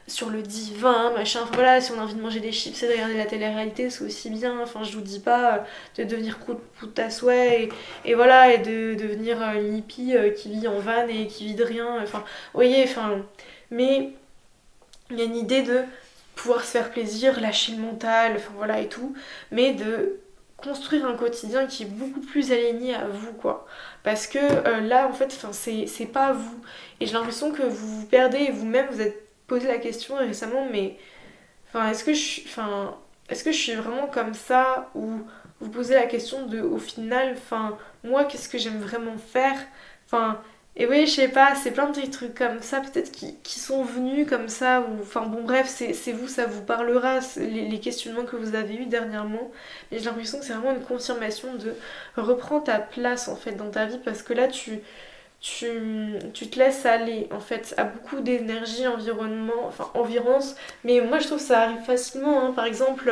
sur le divin, machin. Enfin, voilà, si on a envie de manger des chips et de regarder la télé-réalité, c'est aussi bien. Enfin, je vous dis pas de devenir prout à souhait et voilà, et de devenir une hippie qui vit en van et qui vit de rien. Enfin, vous voyez, enfin. Mais il y a une idée de pouvoir se faire plaisir, lâcher le mental, enfin voilà et tout, mais de construire un quotidien qui est beaucoup plus aligné à vous quoi. Parce que là en fait c'est pas vous. Et j'ai l'impression que vous vous perdez et vous-même vous êtes posé la question récemment mais enfin est-ce que je suis vraiment comme ça ou vous posez la question de au final enfin moi qu'est-ce que j'aime vraiment faire enfin et oui je sais pas c'est plein de petits trucs comme ça peut-être qui sont venus comme ça ou enfin bon bref c'est vous ça vous parlera les questionnements que vous avez eus dernièrement mais j'ai l'impression que c'est vraiment une confirmation de reprends ta place en fait dans ta vie parce que là tu, tu te laisses aller en fait à beaucoup d'énergie, environnement, enfin environnance, mais moi je trouve que ça arrive facilement, hein. Par exemple,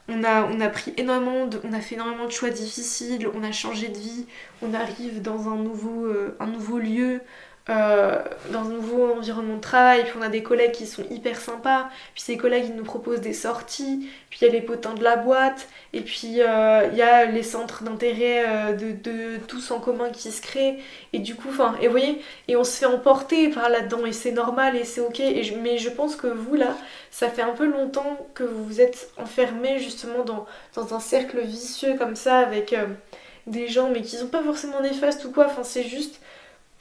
on a pris énormément on a fait énormément de choix difficiles, on a changé de vie, on arrive dans un nouveau lieu, dans un nouveau environnement de travail, puis on a des collègues qui sont hyper sympas, puis ces collègues ils nous proposent des sorties, puis il y a les potins de la boîte, et puis il y a les centres d'intérêt de tous en commun qui se créent, et du coup, enfin, et vous voyez, et on se fait emporter par là-dedans, et c'est normal, et c'est ok, mais je pense que vous là, ça fait un peu longtemps que vous vous êtes enfermé justement dans un cercle vicieux comme ça, avec des gens, mais qui sont pas forcément néfastes ou quoi, enfin c'est juste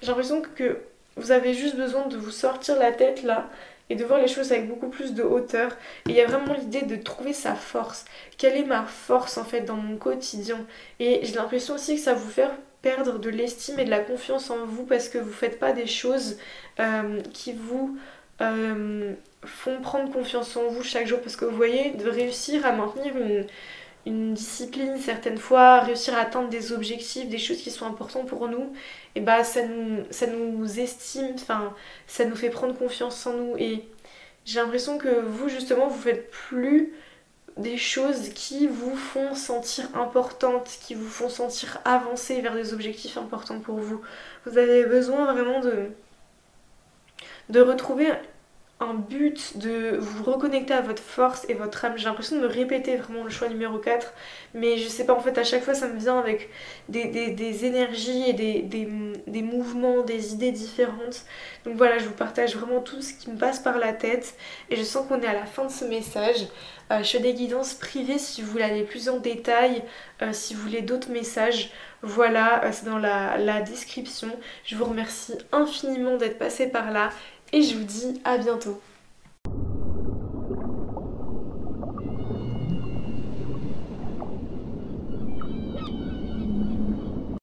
j'ai l'impression que vous avez juste besoin de vous sortir la tête là et de voir les choses avec beaucoup plus de hauteur. Et il y a vraiment l'idée de trouver sa force. Quelle est ma force en fait dans mon quotidien? Et j'ai l'impression aussi que ça vous fait perdre de l'estime et de la confiance en vous parce que vous faites pas des choses qui vous font prendre confiance en vous chaque jour. Parce que vous voyez, de réussir à maintenir une discipline certaines fois, réussir à atteindre des objectifs, des choses qui sont importantes pour nous, et bah ça nous estime, enfin ça nous fait prendre confiance en nous et j'ai l'impression que vous justement vous faites plus des choses qui vous font sentir importantes, qui vous font sentir avancer vers des objectifs importants pour vous. Vous avez besoin vraiment de retrouver un but de vous reconnecter à votre force et votre âme. J'ai l'impression de me répéter vraiment le choix numéro 4 mais je sais pas, en fait, à chaque fois, ça me vient avec des énergies et des mouvements, des idées différentes. Donc voilà, je vous partage vraiment tout ce qui me passe par la tête et je sens qu'on est à la fin de ce message. Je fais des guidances privées si vous voulez aller plus en détail, si vous voulez d'autres messages. Voilà, c'est dans la description. Je vous remercie infiniment d'être passé par là et je vous dis à bientôt.